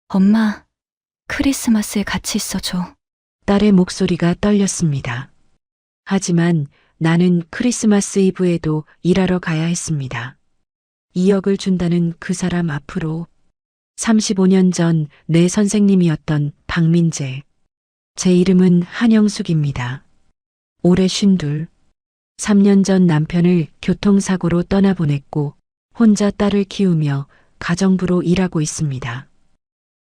엄마, 크리스마스에 같이 있어줘. 딸의 목소리가 떨렸습니다. 하지만 나는 크리스마스 이브에도 일하러 가야 했습니다. 2억을 준다는 그 사람 앞으로 35년 전 내 선생님이었던 박민재. 제 이름은 한영숙입니다. 올해 52. 3년 전 남편을 교통사고로 떠나보냈고 혼자 딸을 키우며 가정부로 일하고 있습니다.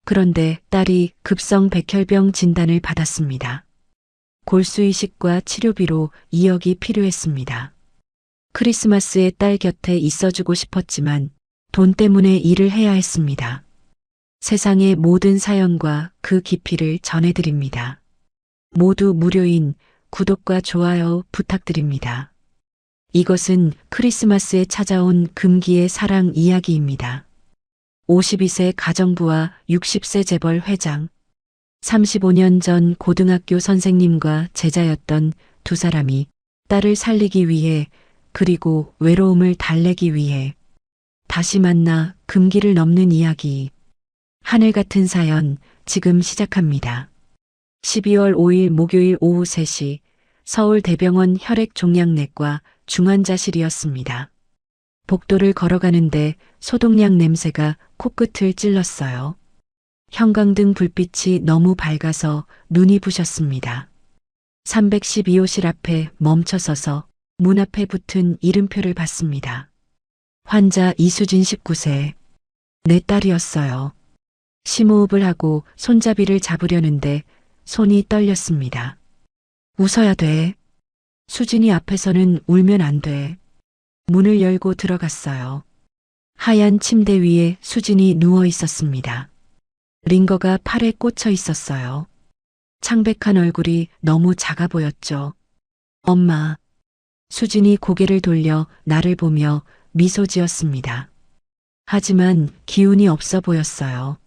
그런데 딸이 급성 백혈병 진단을 받았습니다. 골수 이식과 치료비로 2억이 필요했습니다. 크리스마스에 딸 곁에 있어주고 싶었지만 돈 때문에 일을 해야 했습니다. 세상의 모든 사연과 그 깊이를 전해드립니다. 모두 무료인 구독과 좋아요 부탁드립니다. 이것은 크리스마스에 찾아온 금기의 사랑 이야기입니다. 52세 가정부와 60세 재벌 회장, 35년 전 고등학교 선생님과 제자였던 두 사람이 딸을 살리기 위해 그리고 외로움을 달래기 위해 다시 만나 금기를 넘는 이야기. 하늘 같은 사연 지금 시작합니다. 12월 5일 목요일 오후 3시 서울 대병원 혈액종양내과 중환자실이었습니다. 복도를 걸어가는데 소독약 냄새가 코끝을 찔렀어요. 형광등 불빛이 너무 밝아서 눈이 부셨습니다. 312호실 앞에 멈춰서서 문 앞에 붙은 이름표를 봤습니다. 환자 이수진 19세. 내 딸이었어요. 심호흡을 하고 손잡이를 잡으려는데 손이 떨렸습니다. 웃어야 돼. 수진이 앞에서는 울면 안 돼. 문을 열고 들어갔어요. 하얀 침대 위에 수진이 누워 있었습니다. 링거가 팔에 꽂혀 있었어요. 창백한 얼굴이 너무 작아 보였죠. 엄마. 수진이 고개를 돌려 나를 보며 미소 지었습니다. 하지만 기운이 없어 보였어요.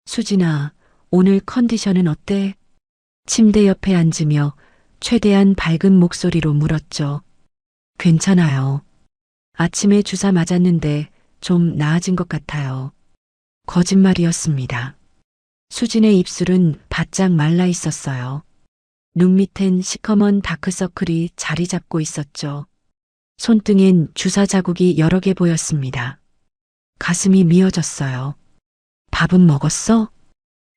수진아, 오늘 컨디션은 어때? 침대 옆에 앉으며 최대한 밝은 목소리로 물었죠. 괜찮아요. 아침에 주사 맞았는데 좀 나아진 것 같아요. 거짓말이었습니다. 수진의 입술은 바짝 말라 있었어요. 눈 밑엔 시커먼 다크서클이 자리 잡고 있었죠. 손등엔 주사 자국이 여러 개 보였습니다. 가슴이 미어졌어요. 밥은 먹었어?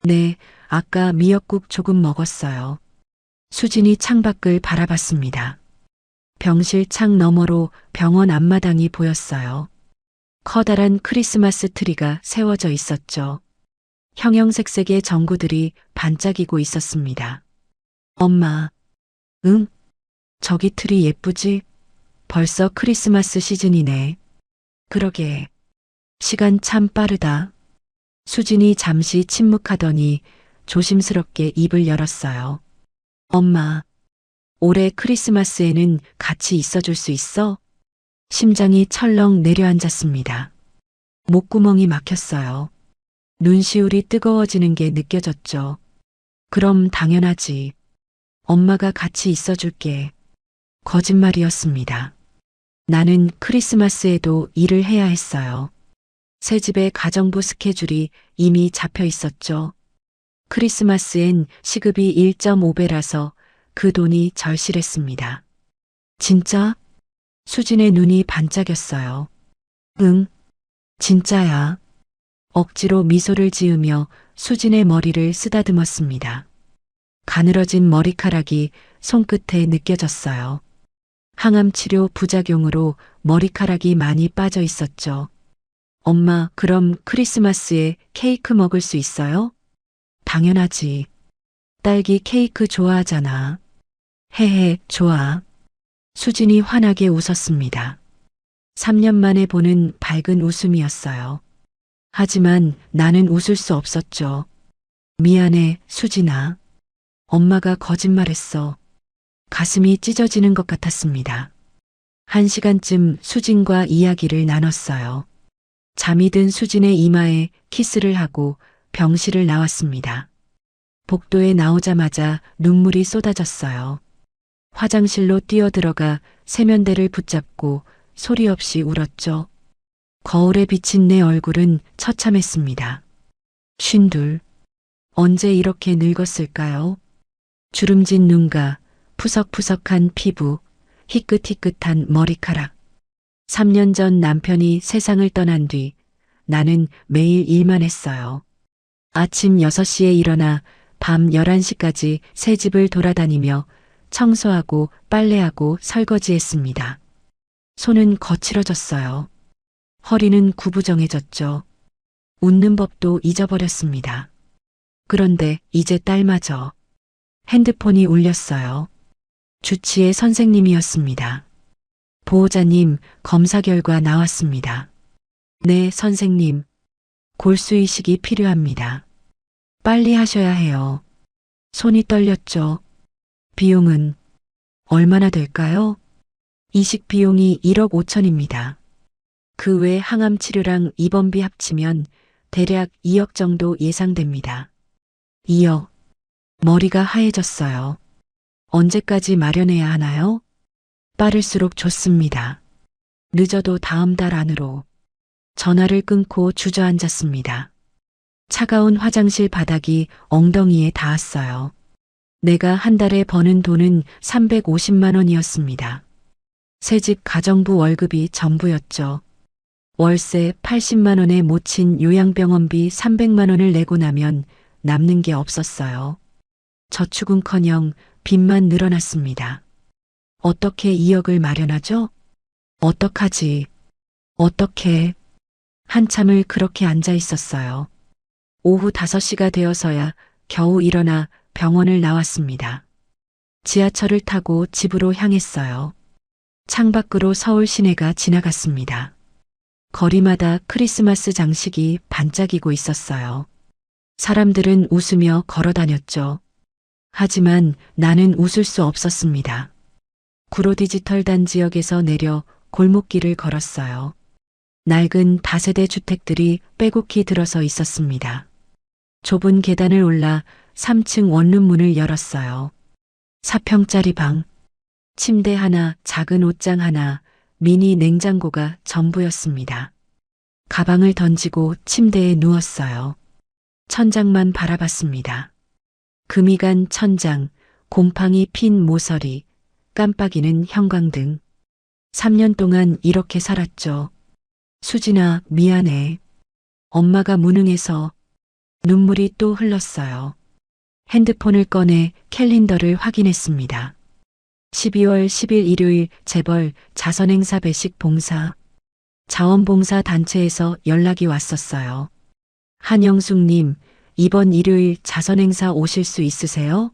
네, 아까 미역국 조금 먹었어요. 수진이 창밖을 바라봤습니다. 병실 창 너머로 병원 앞마당이 보였어요. 커다란 크리스마스 트리가 세워져 있었죠. 형형색색의 전구들이 반짝이고 있었습니다. 엄마, 응? 저기 트리 예쁘지? 벌써 크리스마스 시즌이네. 그러게. 시간 참 빠르다. 수진이 잠시 침묵하더니 조심스럽게 입을 열었어요. 엄마, 올해 크리스마스에는 같이 있어줄 수 있어? 심장이 철렁 내려앉았습니다. 목구멍이 막혔어요. 눈시울이 뜨거워지는 게 느껴졌죠. 그럼 당연하지. 엄마가 같이 있어줄게. 거짓말이었습니다. 나는 크리스마스에도 일을 해야 했어요. 새 집의 가정부 스케줄이 이미 잡혀 있었죠. 크리스마스엔 시급이 1.5배라서 그 돈이 절실했습니다. 진짜? 수진의 눈이 반짝였어요. 응, 진짜야. 억지로 미소를 지으며 수진의 머리를 쓰다듬었습니다. 가늘어진 머리카락이 손끝에 느껴졌어요. 항암 치료 부작용으로 머리카락이 많이 빠져 있었죠. 엄마, 그럼 크리스마스에 케이크 먹을 수 있어요? 당연하지. 딸기 케이크 좋아하잖아. 헤헤, 좋아. 수진이 환하게 웃었습니다. 3년 만에 보는 밝은 웃음이었어요. 하지만 나는 웃을 수 없었죠. 미안해, 수진아. 엄마가 거짓말했어. 가슴이 찢어지는 것 같았습니다. 1시간쯤 수진과 이야기를 나눴어요. 잠이 든 수진의 이마에 키스를 하고 병실을 나왔습니다. 복도에 나오자마자 눈물이 쏟아졌어요. 화장실로 뛰어들어가 세면대를 붙잡고 소리 없이 울었죠. 거울에 비친 내 얼굴은 처참했습니다. 쉰둘. 언제 이렇게 늙었을까요? 주름진 눈가, 푸석푸석한 피부, 희끗희끗한 머리카락. 3년 전 남편이 세상을 떠난 뒤 나는 매일 일만 했어요. 아침 6시에 일어나 밤 11시까지 새 집을 돌아다니며 청소하고 빨래하고 설거지했습니다. 손은 거칠어졌어요. 허리는 구부정해졌죠. 웃는 법도 잊어버렸습니다. 그런데 이제 딸마저 핸드폰이 울렸어요. 주치의 선생님이었습니다. 보호자님, 검사 결과 나왔습니다. 네, 선생님. 골수 이식이 필요합니다. 빨리 하셔야 해요. 손이 떨렸죠. 비용은 얼마나 될까요? 이식 비용이 1억 5천입니다. 그 외 항암 치료랑 입원비 합치면 대략 2억 정도 예상됩니다. 2억. 머리가 하얘졌어요. 언제까지 마련해야 하나요? 빠를수록 좋습니다. 늦어도 다음 달 안으로. 전화를 끊고 주저앉았습니다. 차가운 화장실 바닥이 엉덩이에 닿았어요. 내가 한 달에 버는 돈은 350만 원이었습니다. 새집 가정부 월급이 전부였죠. 월세 80만 원에 모친 요양병원비 300만 원을 내고 나면 남는 게 없었어요. 저축은커녕 빚만 늘어났습니다. 어떻게 2억을 마련하죠? 어떡하지? 어떻게? 한참을 그렇게 앉아 있었어요. 오후 5시가 되어서야 겨우 일어나 병원을 나왔습니다. 지하철을 타고 집으로 향했어요. 창밖으로 서울 시내가 지나갔습니다. 거리마다 크리스마스 장식이 반짝이고 있었어요. 사람들은 웃으며 걸어 다녔죠. 하지만 나는 웃을 수 없었습니다. 구로 디지털단 지역에서 내려 골목길을 걸었어요. 낡은 다세대 주택들이 빼곡히 들어서 있었습니다. 좁은 계단을 올라 3층 원룸 문을 열었어요. 4평짜리 방, 침대 하나, 작은 옷장 하나, 미니 냉장고가 전부였습니다. 가방을 던지고 침대에 누웠어요. 천장만 바라봤습니다. 금이 간 천장, 곰팡이 핀 모서리, 깜빡이는 형광등. 3년 동안 이렇게 살았죠. 수진아, 미안해. 엄마가 무능해서. 눈물이 또 흘렀어요. 핸드폰을 꺼내 캘린더를 확인했습니다. 12월 10일 일요일 재벌 자선행사 배식 봉사. 자원봉사 단체에서 연락이 왔었어요. 한영숙님, 이번 일요일 자선행사 오실 수 있으세요?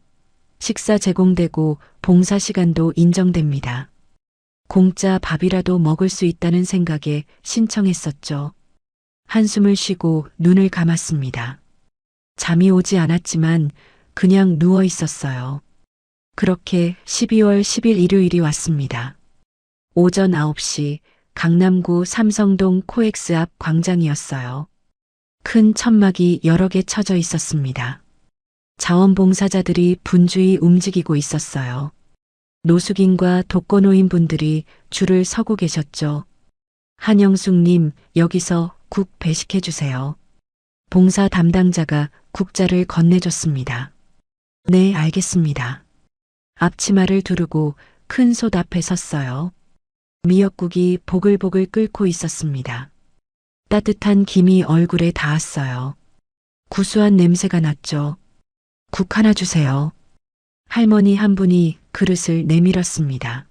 식사 제공되고 봉사 시간도 인정됩니다. 공짜 밥이라도 먹을 수 있다는 생각에 신청했었죠. 한숨을 쉬고 눈을 감았습니다. 잠이 오지 않았지만 그냥 누워 있었어요. 그렇게 12월 10일 일요일이 왔습니다. 오전 9시 강남구 삼성동 코엑스 앞 광장이었어요. 큰 천막이 여러 개 쳐져 있었습니다. 자원봉사자들이 분주히 움직이고 있었어요. 노숙인과 독거노인분들이 줄을 서고 계셨죠. 한영숙님, 여기서 국 배식해 주세요. 봉사 담당자가 국자를 건네줬습니다. 네, 알겠습니다. 앞치마를 두르고 큰 솥 앞에 섰어요. 미역국이 보글보글 끓고 있었습니다. 따뜻한 김이 얼굴에 닿았어요. 구수한 냄새가 났죠. 국 하나 주세요. 할머니 한 분이 그릇을 내밀었습니다.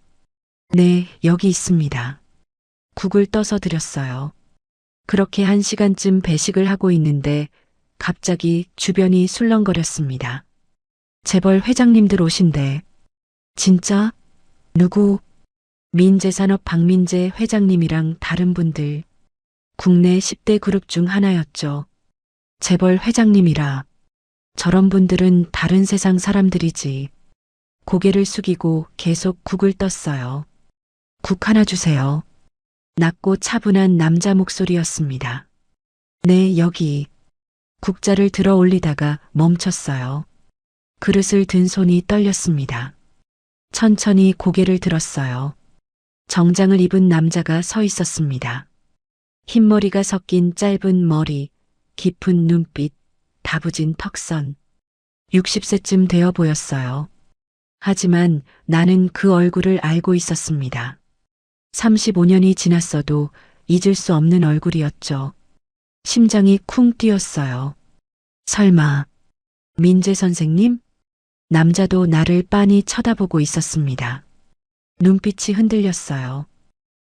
네, 여기 있습니다. 국을 떠서 드렸어요. 그렇게 1시간쯤 배식을 하고 있는데 갑자기 주변이 술렁거렸습니다. 재벌 회장님들 오신대. 진짜? 누구? 민재산업 박민재 회장님이랑 다른 분들. 국내 10대 그룹 중 하나였죠. 재벌 회장님이라. 저런 분들은 다른 세상 사람들이지. 고개를 숙이고 계속 국을 떴어요. 국 하나 주세요. 낮고 차분한 남자 목소리였습니다. 네, 여기. 국자를 들어 올리다가 멈췄어요. 그릇을 든 손이 떨렸습니다. 천천히 고개를 들었어요. 정장을 입은 남자가 서 있었습니다. 흰머리가 섞인 짧은 머리, 깊은 눈빛, 다부진 턱선. 60세쯤 되어 보였어요. 하지만 나는 그 얼굴을 알고 있었습니다. 35년이 지났어도 잊을 수 없는 얼굴이었죠. 심장이 쿵 뛰었어요. 설마, 민재 선생님? 남자도 나를 빤히 쳐다보고 있었습니다. 눈빛이 흔들렸어요.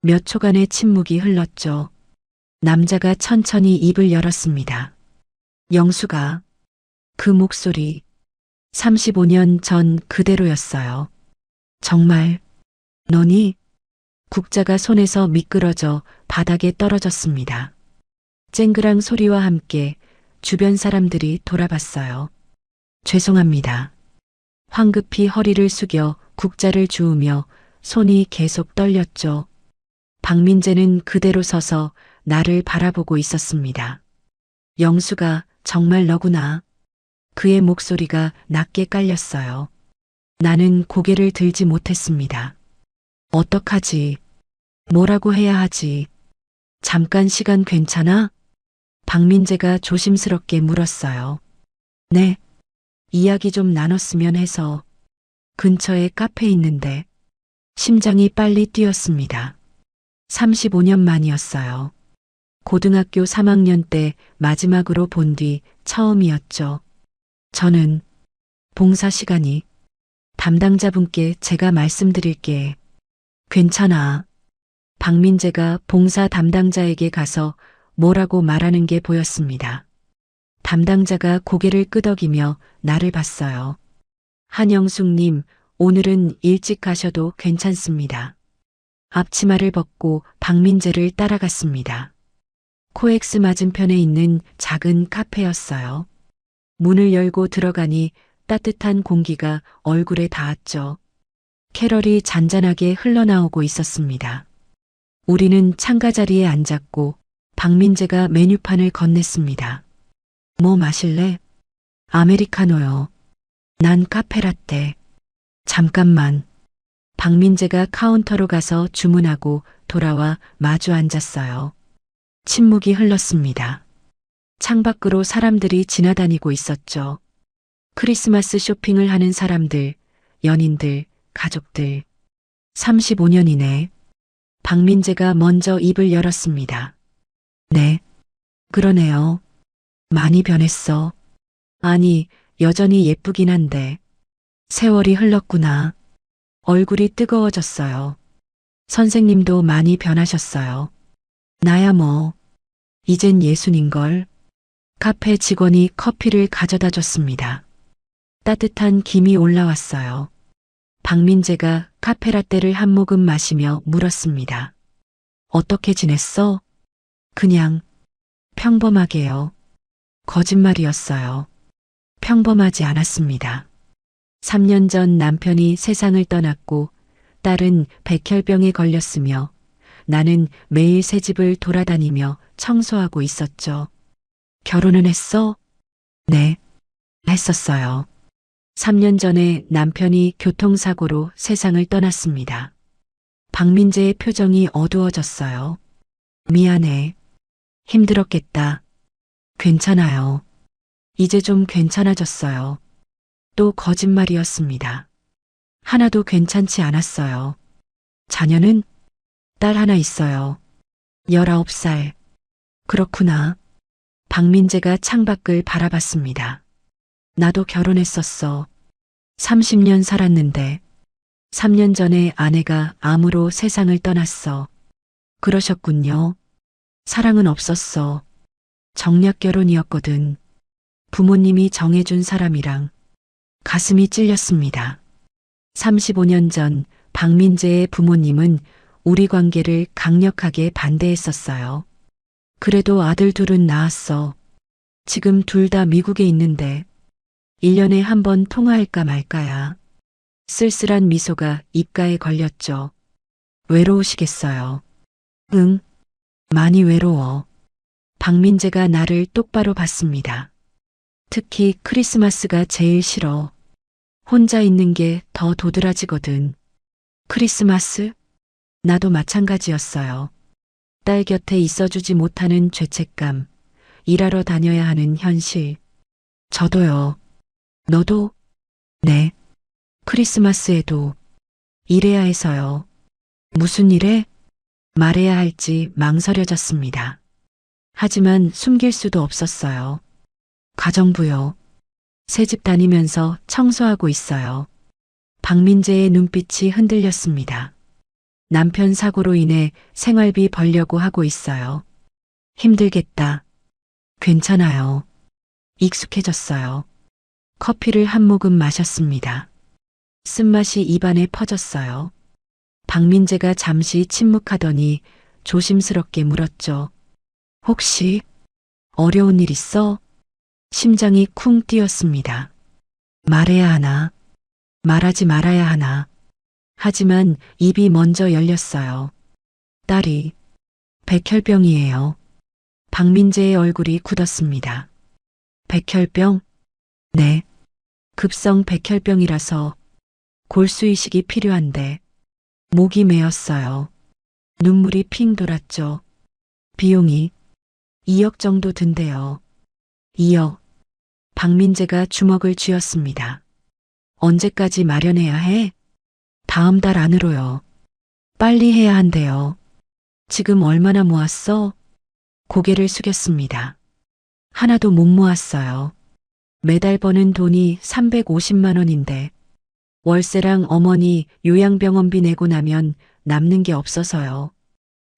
몇 초간의 침묵이 흘렀죠. 남자가 천천히 입을 열었습니다. 영수가, 그 목소리, 35년 전 그대로였어요. 정말, 너니? 국자가 손에서 미끄러져 바닥에 떨어졌습니다. 쨍그랑 소리와 함께 주변 사람들이 돌아봤어요. 죄송합니다. 황급히 허리를 숙여 국자를 주우며 손이 계속 떨렸죠. 박민재는 그대로 서서 나를 바라보고 있었습니다. 영수가 정말 너구나. 그의 목소리가 낮게 깔렸어요. 나는 고개를 들지 못했습니다. 어떡하지? 뭐라고 해야 하지? 잠깐 시간 괜찮아? 박민재가 조심스럽게 물었어요. 네. 이야기 좀 나눴으면 해서. 근처에 카페 있는데. 심장이 빨리 뛰었습니다. 35년 만이었어요. 고등학교 3학년 때 마지막으로 본 뒤 처음이었죠. 저는 봉사 시간이 담당자분께 제가 말씀드릴게. 괜찮아. 박민재가 봉사 담당자에게 가서 뭐라고 말하는 게 보였습니다. 담당자가 고개를 끄덕이며 나를 봤어요. 한영숙님, 오늘은 일찍 가셔도 괜찮습니다. 앞치마를 벗고 박민재를 따라갔습니다. 코엑스 맞은편에 있는 작은 카페였어요. 문을 열고 들어가니 따뜻한 공기가 얼굴에 닿았죠. 캐럴이 잔잔하게 흘러나오고 있었습니다. 우리는 창가 자리에 앉았고 박민재가 메뉴판을 건넸습니다. 뭐 마실래? 아메리카노요. 난 카페라떼. 잠깐만. 박민재가 카운터로 가서 주문하고 돌아와 마주 앉았어요. 침묵이 흘렀습니다. 창밖으로 사람들이 지나다니고 있었죠. 크리스마스 쇼핑을 하는 사람들, 연인들, 가족들. 35년이네. 박민재가 먼저 입을 열었습니다. 네. 그러네요. 많이 변했어. 아니, 여전히 예쁘긴 한데. 세월이 흘렀구나. 얼굴이 뜨거워졌어요. 선생님도 많이 변하셨어요. 나야 뭐. 이젠 예순인걸. 카페 직원이 커피를 가져다 줬습니다. 따뜻한 김이 올라왔어요. 박민재가 카페라떼를 한 모금 마시며 물었습니다. 어떻게 지냈어? 그냥 평범하게요. 거짓말이었어요. 평범하지 않았습니다. 3년 전 남편이 세상을 떠났고 딸은 백혈병에 걸렸으며 나는 매일 새 집을 돌아다니며 청소하고 있었죠. 결혼은 했어? 네, 했었어요. 3년 전에 남편이 교통사고로 세상을 떠났습니다. 박민재의 표정이 어두워졌어요. 미안해. 힘들었겠다. 괜찮아요. 이제 좀 괜찮아졌어요. 또 거짓말이었습니다. 하나도 괜찮지 않았어요. 자녀는? 딸 하나 있어요. 19살. 그렇구나. 박민재가 창밖을 바라봤습니다. 나도 결혼했었어. 30년 살았는데 3년 전에 아내가 암으로 세상을 떠났어. 그러셨군요. 사랑은 없었어. 정략 결혼이었거든. 부모님이 정해준 사람이랑. 가슴이 찔렸습니다. 35년 전 박민재의 부모님은 우리 관계를 강력하게 반대했었어요. 그래도 아들 둘은 낳았어. 지금 둘 다 미국에 있는데 1년에 한 번 통화할까 말까야. 쓸쓸한 미소가 입가에 걸렸죠. 외로우시겠어요. 응, 많이 외로워. 박민재가 나를 똑바로 봤습니다. 특히 크리스마스가 제일 싫어. 혼자 있는 게 더 도드라지거든. 크리스마스? 나도 마찬가지였어요. 딸 곁에 있어주지 못하는 죄책감, 일하러 다녀야 하는 현실. 저도요. 너도? 네. 크리스마스에도 일해야 해서요. 무슨 일에? 말해야 할지 망설여졌습니다. 하지만 숨길 수도 없었어요. 가정부요. 새집 다니면서 청소하고 있어요. 박민재의 눈빛이 흔들렸습니다. 남편 사고로 인해 생활비 벌려고 하고 있어요. 힘들겠다. 괜찮아요. 익숙해졌어요. 커피를 한 모금 마셨습니다. 쓴맛이 입안에 퍼졌어요. 박민재가 잠시 침묵하더니 조심스럽게 물었죠. 혹시 어려운 일 있어? 심장이 쿵 뛰었습니다. 말해야 하나? 말하지 말아야 하나? 하지만 입이 먼저 열렸어요. 딸이 백혈병이에요. 박민재의 얼굴이 굳었습니다. 백혈병? 네. 급성 백혈병이라서 골수이식이 필요한데 목이 메었어요. 눈물이 핑 돌았죠. 비용이 2억 정도 든대요. 2억. 박민재가 주먹을 쥐었습니다. 언제까지 마련해야 해? 다음 달 안으로요. 빨리 해야 한대요. 지금 얼마나 모았어? 고개를 숙였습니다. 하나도 못 모았어요. 매달 버는 돈이 350만 원인데 월세랑 어머니 요양병원비 내고 나면 남는 게 없어서요.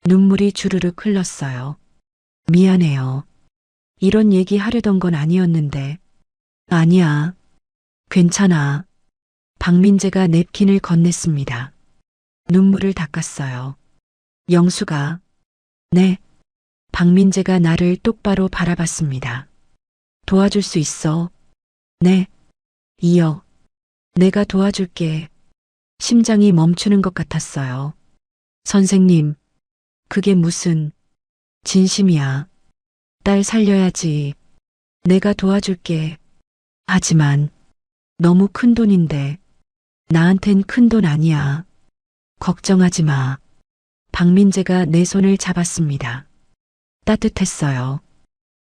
눈물이 주르륵 흘렀어요. 미안해요. 이런 얘기 하려던 건 아니었는데. 아니야. 괜찮아. 박민재가 냅킨을 건넸습니다. 눈물을 닦았어요. 영수가. 네. 박민재가 나를 똑바로 바라봤습니다. 도와줄 수 있어. 네. 2억. 내가 도와줄게. 심장이 멈추는 것 같았어요. 선생님, 그게 무슨 진심이야. 딸 살려야지. 내가 도와줄게. 하지만 너무 큰 돈인데 나한텐 큰 돈 아니야. 걱정하지 마. 박민재가 내 손을 잡았습니다. 따뜻했어요.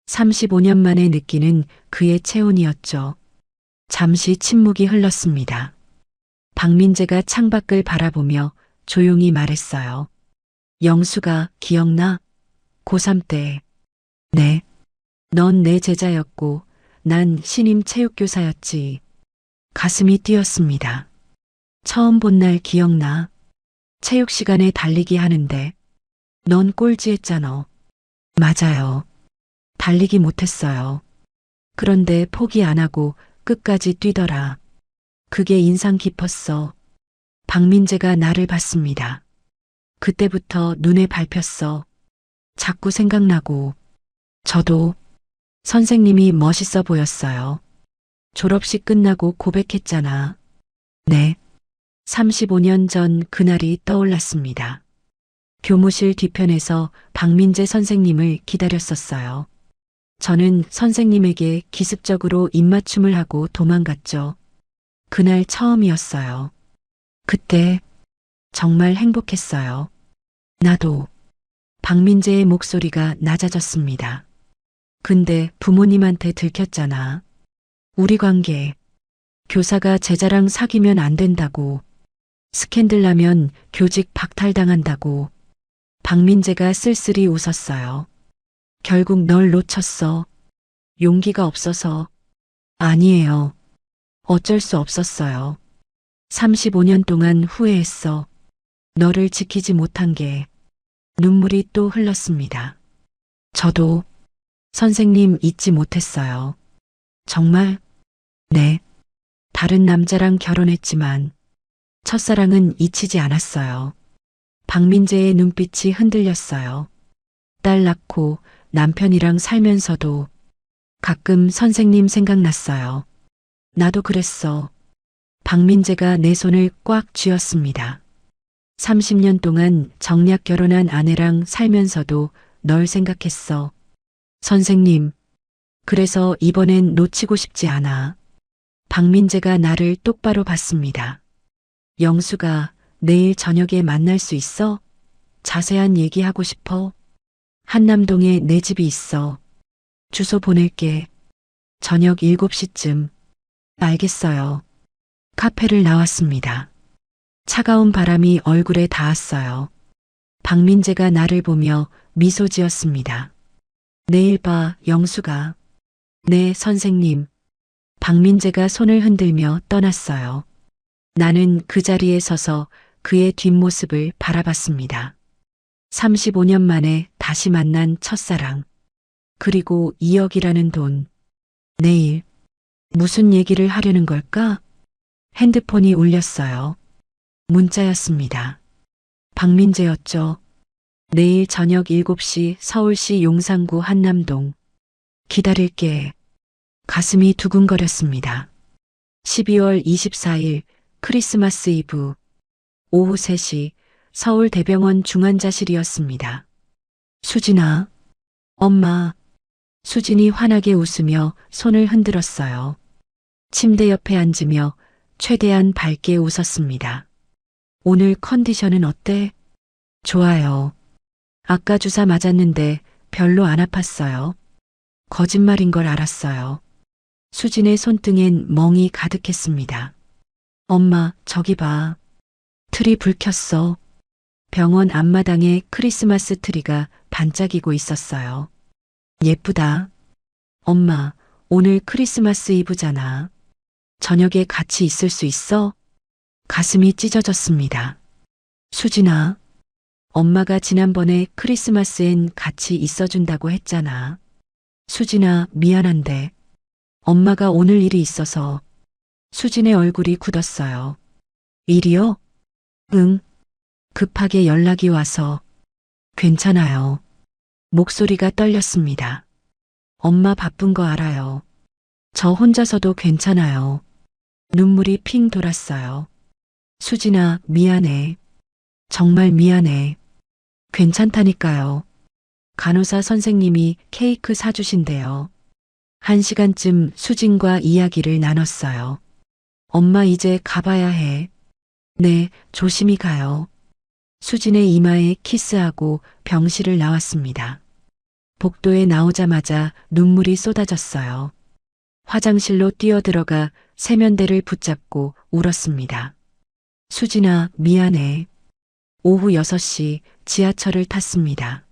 35년 만에 느끼는 그의 체온이었죠. 잠시 침묵이 흘렀습니다. 박민재가 창밖을 바라보며 조용히 말했어요. 영수가 기억나? 고3 때. 네. 넌 내 제자였고 난 신임 체육교사였지. 가슴이 뛰었습니다. 처음 본 날 기억나? 체육 시간에 달리기 하는데 넌 꼴찌했잖아. 맞아요. 달리기 못했어요. 그런데 포기 안 하고 끝까지 뛰더라. 그게 인상 깊었어. 박민재가 나를 봤습니다. 그때부터 눈에 밟혔어. 자꾸 생각나고. 저도 선생님이 멋있어 보였어요. 졸업식 끝나고 고백했잖아. 네. 35년 전 그날이 떠올랐습니다. 교무실 뒤편에서 박민재 선생님을 기다렸었어요. 저는 선생님에게 기습적으로 입맞춤을 하고 도망갔죠. 그날 처음이었어요. 그때 정말 행복했어요. 나도. 박민재의 목소리가 낮아졌습니다. 근데 부모님한테 들켰잖아. 우리 관계. 교사가 제자랑 사귀면 안 된다고. 스캔들 나면 교직 박탈당한다고. 박민재가 쓸쓸히 웃었어요. 결국 널 놓쳤어. 용기가 없어서. 아니에요. 어쩔 수 없었어요. 35년 동안 후회했어. 너를 지키지 못한 게. 눈물이 또 흘렀습니다. 저도 선생님 잊지 못했어요. 정말? 네. 다른 남자랑 결혼했지만 첫사랑은 잊히지 않았어요. 박민재의 눈빛이 흔들렸어요. 딸 낳고 남편이랑 살면서도 가끔 선생님 생각났어요. 나도 그랬어. 박민재가 내 손을 꽉 쥐었습니다. 30년 동안 정략 결혼한 아내랑 살면서도 널 생각했어. 선생님, 그래서 이번엔 놓치고 싶지 않아. 박민재가 나를 똑바로 봤습니다. 영수가 내일 저녁에 만날 수 있어? 자세한 얘기하고 싶어. 한남동에 내 집이 있어. 주소 보낼게. 저녁 7시쯤. 알겠어요. 카페를 나왔습니다. 차가운 바람이 얼굴에 닿았어요. 박민재가 나를 보며 미소 지었습니다. 내일 봐, 영수가. 네, 선생님. 박민재가 손을 흔들며 떠났어요. 나는 그 자리에 서서 그의 뒷모습을 바라봤습니다. 35년 만에 다시 만난 첫사랑. 그리고 2억이라는 돈. 내일 무슨 얘기를 하려는 걸까? 핸드폰이 울렸어요. 문자였습니다. 박민재였죠. 내일 저녁 7시 서울시 용산구 한남동. 기다릴게. 가슴이 두근거렸습니다. 12월 24일 크리스마스 이브 오후 3시 서울 대병원 중환자실이었습니다. 수진아. 엄마. 수진이 환하게 웃으며 손을 흔들었어요. 침대 옆에 앉으며 최대한 밝게 웃었습니다. 오늘 컨디션은 어때? 좋아요. 아까 주사 맞았는데 별로 안 아팠어요. 거짓말인 걸 알았어요. 수진의 손등엔 멍이 가득했습니다. 엄마, 저기 봐. 트리 불 켰어. 병원 앞마당에 크리스마스 트리가 반짝이고 있었어요. 예쁘다. 엄마, 오늘 크리스마스 이브잖아. 저녁에 같이 있을 수 있어? 가슴이 찢어졌습니다. 수진아, 엄마가 지난번에 크리스마스엔 같이 있어준다고 했잖아. 수진아, 미안한데. 엄마가 오늘 일이 있어서. 수진의 얼굴이 굳었어요. 일이요? 응. 급하게 연락이 와서. 괜찮아요. 목소리가 떨렸습니다. 엄마 바쁜 거 알아요. 저 혼자서도 괜찮아요. 눈물이 핑 돌았어요. 수진아, 미안해. 정말 미안해. 괜찮다니까요. 간호사 선생님이 케이크 사주신대요. 1시간쯤 수진과 이야기를 나눴어요. 엄마 이제 가봐야 해. 네, 조심히 가요. 수진의 이마에 키스하고 병실을 나왔습니다. 복도에 나오자마자 눈물이 쏟아졌어요. 화장실로 뛰어들어가 세면대를 붙잡고 울었습니다. 수진아, 미안해. 오후 6시 지하철을 탔습니다.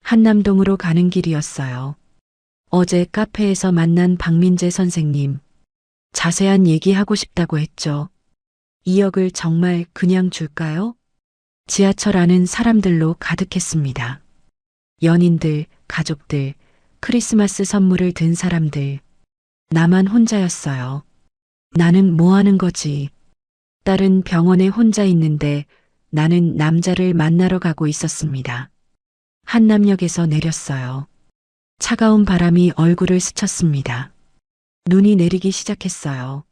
한남동으로 가는 길이었어요. 어제 카페에서 만난 박민재 선생님. 자세한 얘기하고 싶다고 했죠. 2억을 정말 그냥 줄까요? 지하철 안은 사람들로 가득했습니다. 연인들, 가족들, 크리스마스 선물을 든 사람들. 나만 혼자였어요. 나는 뭐 하는 거지? 딸은 병원에 혼자 있는데 나는 남자를 만나러 가고 있었습니다. 한남역에서 내렸어요. 차가운 바람이 얼굴을 스쳤습니다. 눈이 내리기 시작했어요.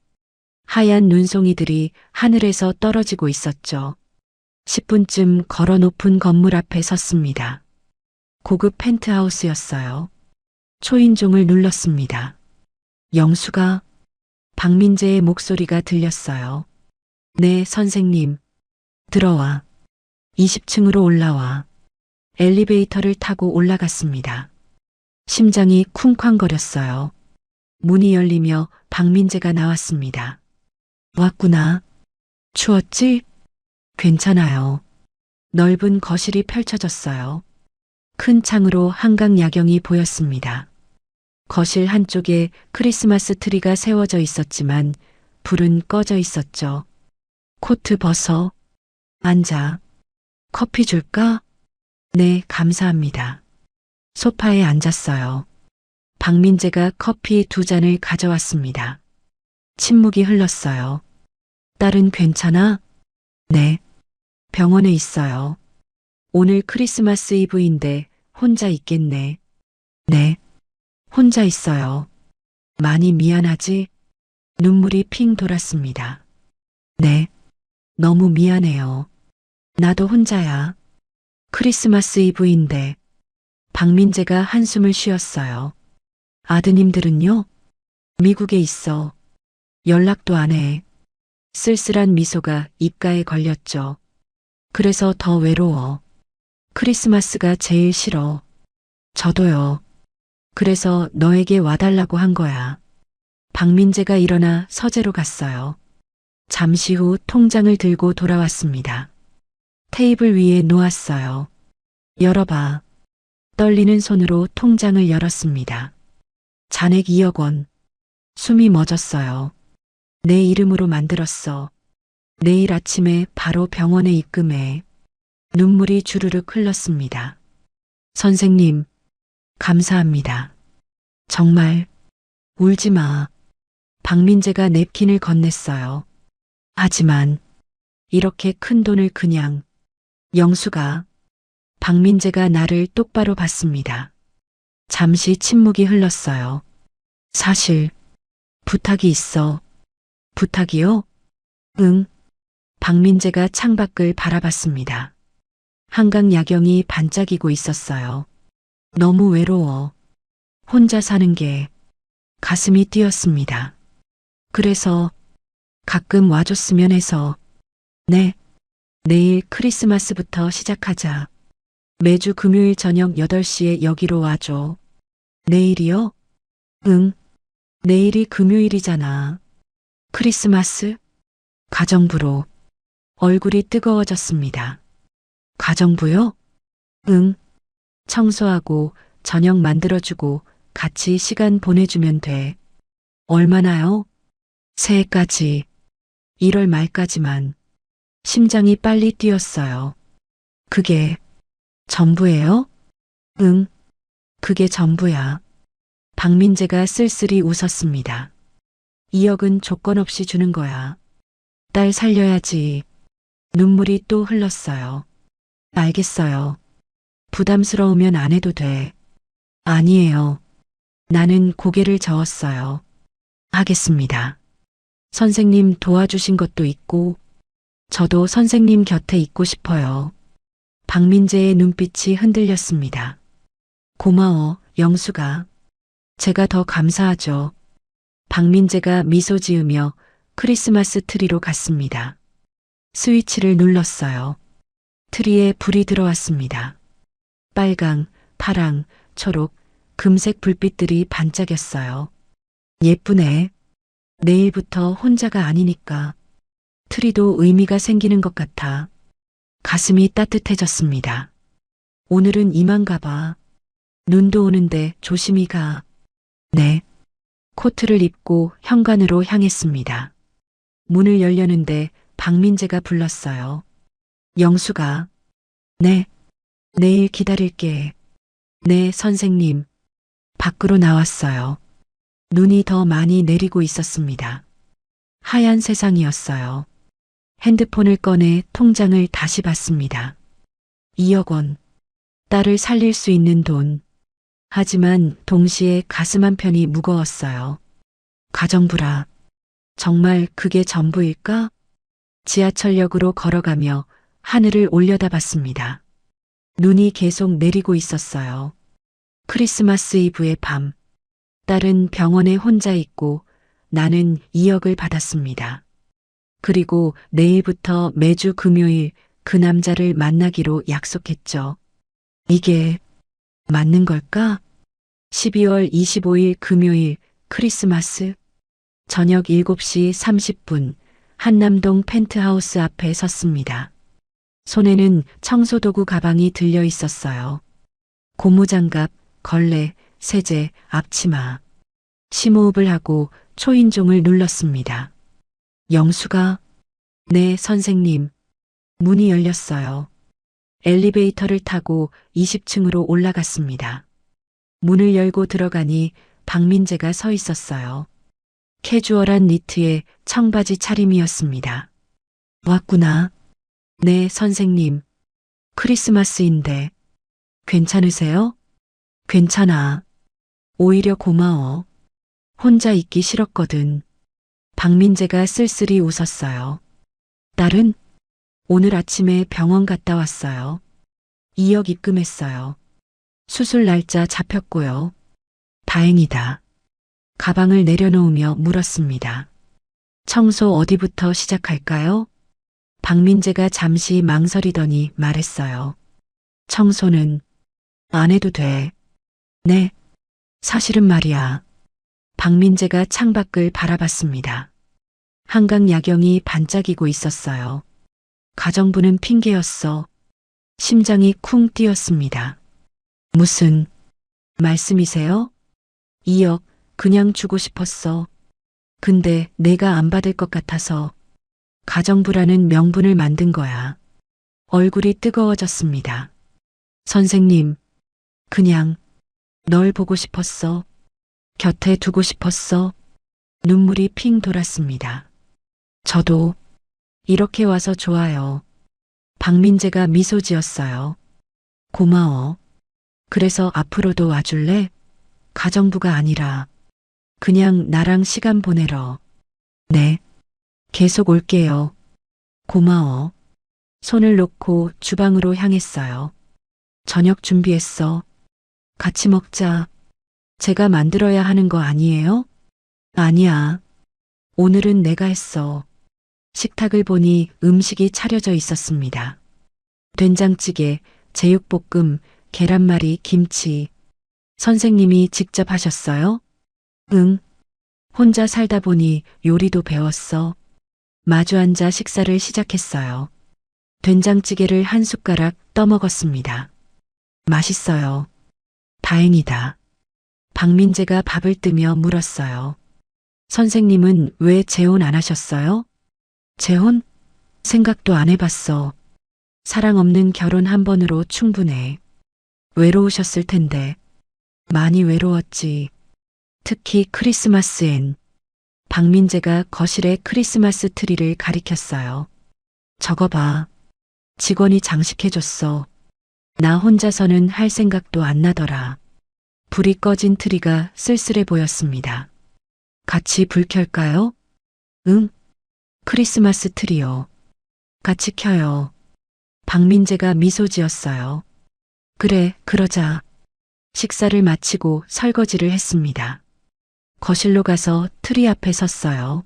하얀 눈송이들이 하늘에서 떨어지고 있었죠. 10분쯤 걸어 높은 건물 앞에 섰습니다. 고급 펜트하우스였어요. 초인종을 눌렀습니다. 영수가. 박민재의 목소리가 들렸어요. 네, 선생님. 들어와. 20층으로 올라와. 엘리베이터를 타고 올라갔습니다. 심장이 쿵쾅거렸어요. 문이 열리며 박민재가 나왔습니다. 왔구나. 추웠지? 괜찮아요. 넓은 거실이 펼쳐졌어요. 큰 창으로 한강 야경이 보였습니다. 거실 한쪽에 크리스마스 트리가 세워져 있었지만 불은 꺼져 있었죠. 코트 벗어. 앉아. 커피 줄까? 네, 감사합니다. 소파에 앉았어요. 박민재가 커피 2잔을 가져왔습니다. 침묵이 흘렀어요. 딸은 괜찮아? 네. 병원에 있어요. 오늘 크리스마스 이브인데 혼자 있겠네. 네. 혼자 있어요. 많이 미안하지? 눈물이 핑 돌았습니다. 네. 너무 미안해요. 나도 혼자야. 크리스마스 이브인데. 박민재가 한숨을 쉬었어요. 아드님들은요? 미국에 있어. 연락도 안 해. 쓸쓸한 미소가 입가에 걸렸죠. 그래서 더 외로워. 크리스마스가 제일 싫어. 저도요. 그래서 너에게 와달라고 한 거야. 박민재가 일어나 서재로 갔어요. 잠시 후 통장을 들고 돌아왔습니다. 테이블 위에 놓았어요. 열어봐. 떨리는 손으로 통장을 열었습니다. 잔액 2억 원. 숨이 멎었어요. 내 이름으로 만들었어. 내일 아침에 바로 병원에 입금해. 눈물이 주르륵 흘렀습니다. 선생님, 감사합니다. 정말 울지 마. 박민재가 냅킨을 건넸어요. 하지만 이렇게 큰 돈을 그냥 영수가 박민재가 나를 똑바로 봤습니다. 잠시 침묵이 흘렀어요. 사실 부탁이 있어. 부탁이요? 응. 박민재가 창밖을 바라봤습니다. 한강 야경이 반짝이고 있었어요. 너무 외로워. 혼자 사는 게 가슴이 뛰었습니다. 그래서 가끔 와줬으면 해서. 네. 내일 크리스마스부터 시작하자. 매주 금요일 저녁 8시에 여기로 와줘. 내일이요? 응. 내일이 금요일이잖아. 크리스마스? 가정부로. 얼굴이 뜨거워졌습니다. 가정부요? 응. 청소하고 저녁 만들어주고 같이 시간 보내주면 돼. 얼마나요? 새해까지. 1월 말까지만. 심장이 빨리 뛰었어요. 그게 전부예요? 응. 그게 전부야. 박민재가 쓸쓸히 웃었습니다. 2억은 조건 없이 주는 거야. 딸 살려야지. 눈물이 또 흘렀어요. 알겠어요. 부담스러우면 안 해도 돼. 아니에요. 나는 고개를 저었어요. 하겠습니다. 선생님 도와주신 것도 있고, 저도 선생님 곁에 있고 싶어요. 박민재의 눈빛이 흔들렸습니다. 고마워, 영수가. 제가 더 감사하죠. 박민재가 미소 지으며 크리스마스 트리로 갔습니다. 스위치를 눌렀어요. 트리에 불이 들어왔습니다. 빨강, 파랑, 초록, 금색 불빛들이 반짝였어요. 예쁘네. 내일부터 혼자가 아니니까 트리도 의미가 생기는 것 같아. 가슴이 따뜻해졌습니다. 오늘은 이만가 봐. 눈도 오는데 조심히 가. 네. 코트를 입고 현관으로 향했습니다. 문을 열려는데 박민재가 불렀어요. 영수가. 네. 내일 기다릴게. 네, 선생님. 밖으로 나왔어요. 눈이 더 많이 내리고 있었습니다. 하얀 세상이었어요. 핸드폰을 꺼내 통장을 다시 봤습니다. 2억 원. 딸을 살릴 수 있는 돈. 하지만 동시에 가슴 한편이 무거웠어요. 가정부라. 정말 그게 전부일까? 지하철역으로 걸어가며 하늘을 올려다봤습니다. 눈이 계속 내리고 있었어요. 크리스마스 이브의 밤. 딸은 병원에 혼자 있고 나는 2억을 받았습니다. 그리고 내일부터 매주 금요일 그 남자를 만나기로 약속했죠. 이게 맞는 걸까? 12월 25일 금요일 크리스마스 저녁 7시 30분 한남동 펜트하우스 앞에 섰습니다. 손에는 청소도구 가방이 들려 있었어요. 고무장갑, 걸레, 세제, 앞치마. 심호흡을 하고 초인종을 눌렀습니다. 영수가. 네, 선생님. 문이 열렸어요. 엘리베이터를 타고 20층으로 올라갔습니다. 문을 열고 들어가니 박민재가 서 있었어요. 캐주얼한 니트에 청바지 차림이었습니다. 왔구나. 네, 선생님. 크리스마스인데. 괜찮으세요? 괜찮아. 오히려 고마워. 혼자 있기 싫었거든. 박민재가 쓸쓸히 웃었어요. 딸은? 오늘 아침에 병원 갔다 왔어요. 2억 입금했어요. 수술 날짜 잡혔고요. 다행이다. 가방을 내려놓으며 물었습니다. 청소 어디부터 시작할까요? 박민재가 잠시 망설이더니 말했어요. 청소는 안 해도 돼. 네. 사실은 말이야. 박민재가 창밖을 바라봤습니다. 한강 야경이 반짝이고 있었어요. 가정부는 핑계였어. 심장이 쿵 뛰었습니다. 무슨 말씀이세요? 2억 그냥 주고 싶었어. 근데 내가 안 받을 것 같아서 가정부라는 명분을 만든 거야. 얼굴이 뜨거워졌습니다. 선생님, 그냥 널 보고 싶었어. 곁에 두고 싶었어. 눈물이 핑 돌았습니다. 저도 이렇게 와서 좋아요. 박민재가 미소 지었어요. 고마워. 그래서 앞으로도 와줄래? 가정부가 아니라 그냥 나랑 시간 보내러. 네. 계속 올게요. 고마워. 손을 놓고 주방으로 향했어요. 저녁 준비했어. 같이 먹자. 제가 만들어야 하는 거 아니에요? 아니야. 오늘은 내가 했어. 식탁을 보니 음식이 차려져 있었습니다. 된장찌개, 제육볶음, 계란말이, 김치. 선생님이 직접 하셨어요? 응. 혼자 살다 보니 요리도 배웠어. 마주 앉아 식사를 시작했어요. 된장찌개를 한 숟가락 떠먹었습니다. 맛있어요. 다행이다. 박민재가 밥을 뜨며 물었어요. 선생님은 왜 재혼 안 하셨어요? 재혼? 생각도 안 해봤어. 사랑 없는 결혼 한 번으로 충분해. 외로우셨을 텐데. 많이 외로웠지. 특히 크리스마스엔. 박민재가 거실에 크리스마스 트리를 가리켰어요. 저거 봐. 직원이 장식해줬어. 나 혼자서는 할 생각도 안 나더라. 불이 꺼진 트리가 쓸쓸해 보였습니다. 같이 불 켤까요? 응. 크리스마스 트리요. 같이 켜요. 박민재가 미소 지었어요. 그래, 그러자. 식사를 마치고 설거지를 했습니다. 거실로 가서 트리 앞에 섰어요.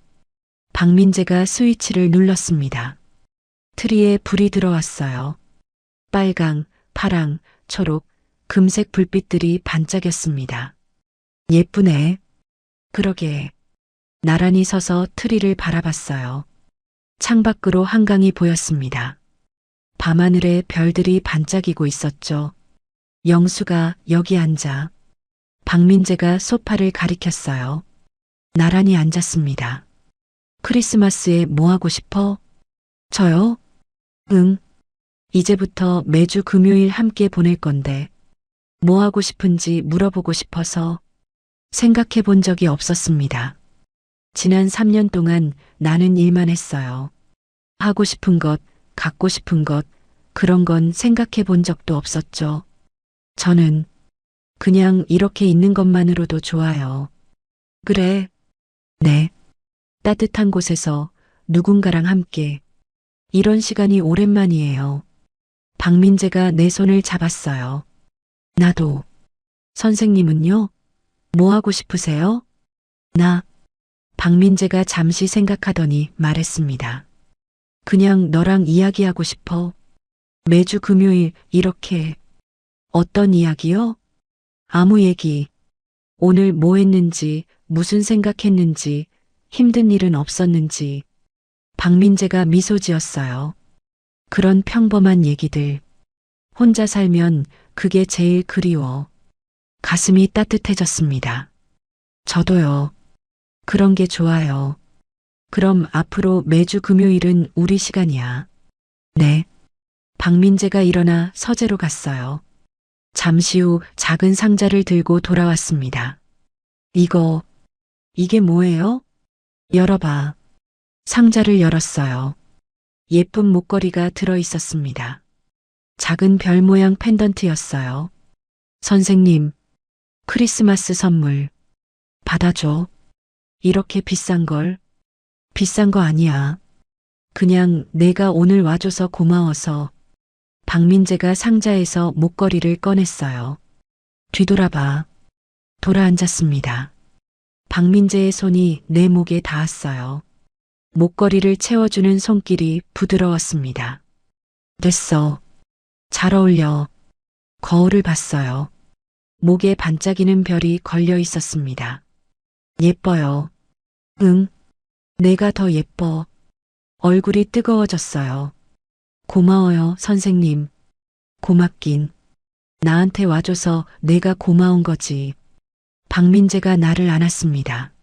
박민재가 스위치를 눌렀습니다. 트리에 불이 들어왔어요. 빨강, 파랑, 초록, 금색 불빛들이 반짝였습니다. 예쁘네. 그러게. 나란히 서서 트리를 바라봤어요. 창밖으로 한강이 보였습니다. 밤하늘에 별들이 반짝이고 있었죠. 영수가 여기 앉아. 박민재가 소파를 가리켰어요. 나란히 앉았습니다. 크리스마스에 뭐 하고 싶어? 저요? 응. 이제부터 매주 금요일 함께 보낼 건데 뭐 하고 싶은지 물어보고 싶어서 생각해 본 적이 없었습니다. 지난 3년 동안 나는 일만 했어요. 하고 싶은 것, 갖고 싶은 것, 그런 건 생각해 본 적도 없었죠. 저는 그냥 이렇게 있는 것만으로도 좋아요. 그래. 네. 따뜻한 곳에서 누군가랑 함께. 이런 시간이 오랜만이에요. 박민재가 내 손을 잡았어요. 나도. 선생님은요? 뭐 하고 싶으세요? 나. 박민재가 잠시 생각하더니 말했습니다. 그냥 너랑 이야기하고 싶어. 매주 금요일 이렇게. 어떤 이야기요? 아무 얘기. 오늘 뭐 했는지, 무슨 생각했는지, 힘든 일은 없었는지. 박민재가 미소 지었어요. 그런 평범한 얘기들. 혼자 살면 그게 제일 그리워. 가슴이 따뜻해졌습니다. 저도요. 그런 게 좋아요. 그럼 앞으로 매주 금요일은 우리 시간이야. 네. 박민재가 일어나 서재로 갔어요. 잠시 후 작은 상자를 들고 돌아왔습니다. 이게 뭐예요? 열어봐. 상자를 열었어요. 예쁜 목걸이가 들어 있었습니다. 작은 별 모양 펜던트였어요. 선생님, 크리스마스 선물. 받아줘. 이렇게 비싼 걸. 비싼 거 아니야. 그냥 내가 오늘 와줘서 고마워서. 박민재가 상자에서 목걸이를 꺼냈어요. 뒤돌아봐. 돌아앉았습니다. 박민재의 손이 내 목에 닿았어요. 목걸이를 채워주는 손길이 부드러웠습니다. 됐어. 잘 어울려. 거울을 봤어요. 목에 반짝이는 별이 걸려 있었습니다. 예뻐요. 응, 내가 더 예뻐. 얼굴이 뜨거워졌어요. 고마워요, 선생님. 고맙긴. 나한테 와줘서 내가 고마운 거지. 박민재가 나를 안았습니다.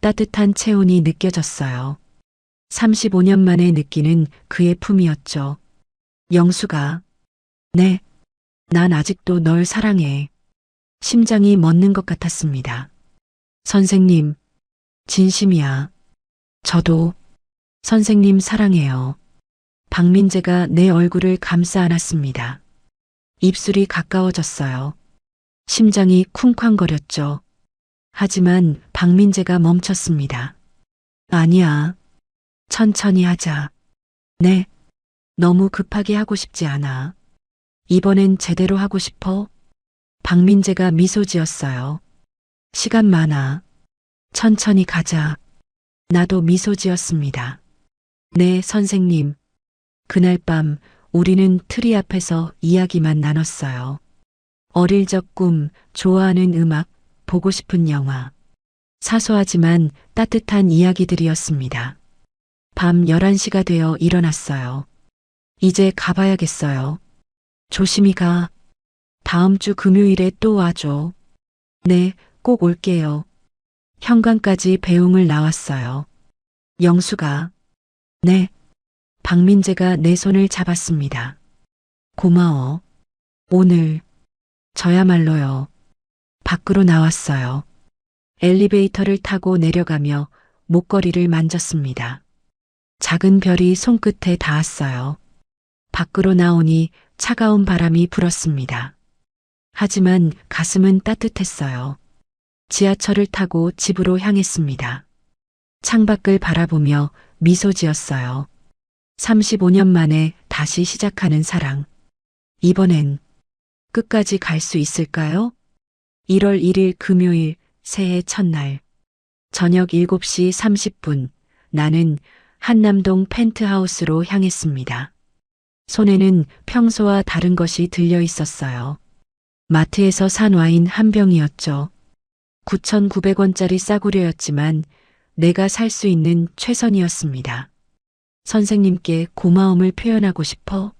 따뜻한 체온이 느껴졌어요. 35년 만에 느끼는 그의 품이었죠. 영수가, 네, 난 아직도 널 사랑해. 심장이 멎는 것 같았습니다. 선생님, 진심이야. 저도 선생님 사랑해요. 박민재가 내 얼굴을 감싸 안았습니다. 입술이 가까워졌어요. 심장이 쿵쾅거렸죠. 하지만 박민재가 멈췄습니다. 아니야. 천천히 하자. 네. 너무 급하게 하고 싶지 않아. 이번엔 제대로 하고 싶어. 박민재가 미소 지었어요. 시간 많아. 천천히 가자. 나도 미소 지었습니다. 네, 선생님. 그날 밤 우리는 트리 앞에서 이야기만 나눴어요. 어릴 적 꿈, 좋아하는 음악, 보고 싶은 영화. 사소하지만 따뜻한 이야기들이었습니다. 밤 11시가 되어 일어났어요. 이제 가봐야겠어요. 조심히 가. 다음 주 금요일에 또 와줘. 네, 꼭 올게요. 현관까지 배웅을 나왔어요. 영수가, 네. 박민재가 내 손을 잡았습니다. 고마워. 오늘, 저야말로요. 밖으로 나왔어요. 엘리베이터를 타고 내려가며 목걸이를 만졌습니다. 작은 별이 손끝에 닿았어요. 밖으로 나오니 차가운 바람이 불었습니다. 하지만 가슴은 따뜻했어요. 지하철을 타고 집으로 향했습니다. 창밖을 바라보며 미소 지었어요. 35년 만에 다시 시작하는 사랑. 이번엔 끝까지 갈 수 있을까요? 1월 1일 금요일 새해 첫날. 저녁 7시 30분 나는 한남동 펜트하우스로 향했습니다. 손에는 평소와 다른 것이 들려 있었어요. 마트에서 산 와인 한 병이었죠. 9,900원짜리 싸구려였지만 내가 살 수 있는 최선이었습니다. 선생님께 고마움을 표현하고 싶어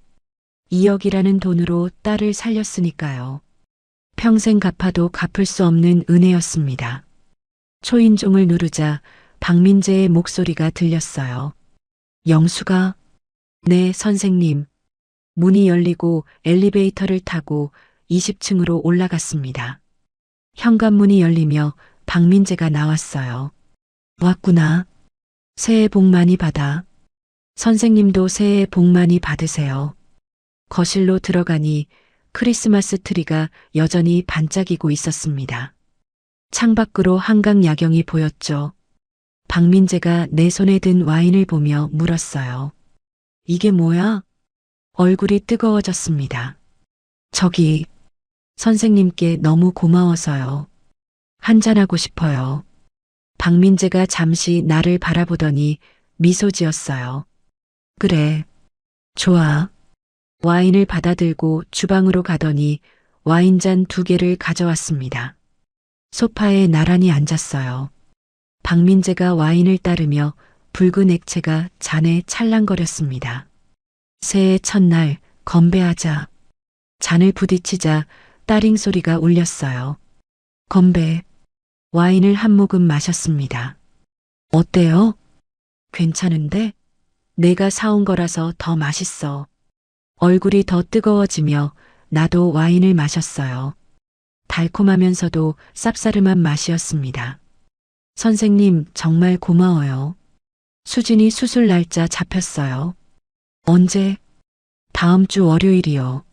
2억이라는 돈으로 딸을 살렸으니까요. 평생 갚아도 갚을 수 없는 은혜였습니다. 초인종을 누르자 박민재의 목소리가 들렸어요. 영수가, 네, 선생님. 문이 열리고 엘리베이터를 타고 20층으로 올라갔습니다. 현관문이 열리며 박민재가 나왔어요. 왔구나. 새해 복 많이 받아. 선생님도 새해 복 많이 받으세요. 거실로 들어가니 크리스마스 트리가 여전히 반짝이고 있었습니다. 창밖으로 한강 야경이 보였죠. 박민재가 내 손에 든 와인을 보며 물었어요. 이게 뭐야? 얼굴이 뜨거워졌습니다. 저기, 선생님께 너무 고마워서요. 한잔하고 싶어요. 박민재가 잠시 나를 바라보더니 미소 지었어요. 그래, 좋아. 와인을 받아들고 주방으로 가더니 와인잔 2개를 가져왔습니다. 소파에 나란히 앉았어요. 박민재가 와인을 따르며 붉은 액체가 잔에 찰랑거렸습니다. 새해 첫날 건배하자. 잔을 부딪히자 따링 소리가 울렸어요. 건배. 와인을 한 모금 마셨습니다. 어때요? 괜찮은데? 내가 사온 거라서 더 맛있어. 얼굴이 더 뜨거워지며 나도 와인을 마셨어요. 달콤하면서도 쌉싸름한 맛이었습니다. 선생님 정말 고마워요. 수진이 수술 날짜 잡혔어요. 언제? 다음 주 월요일이요.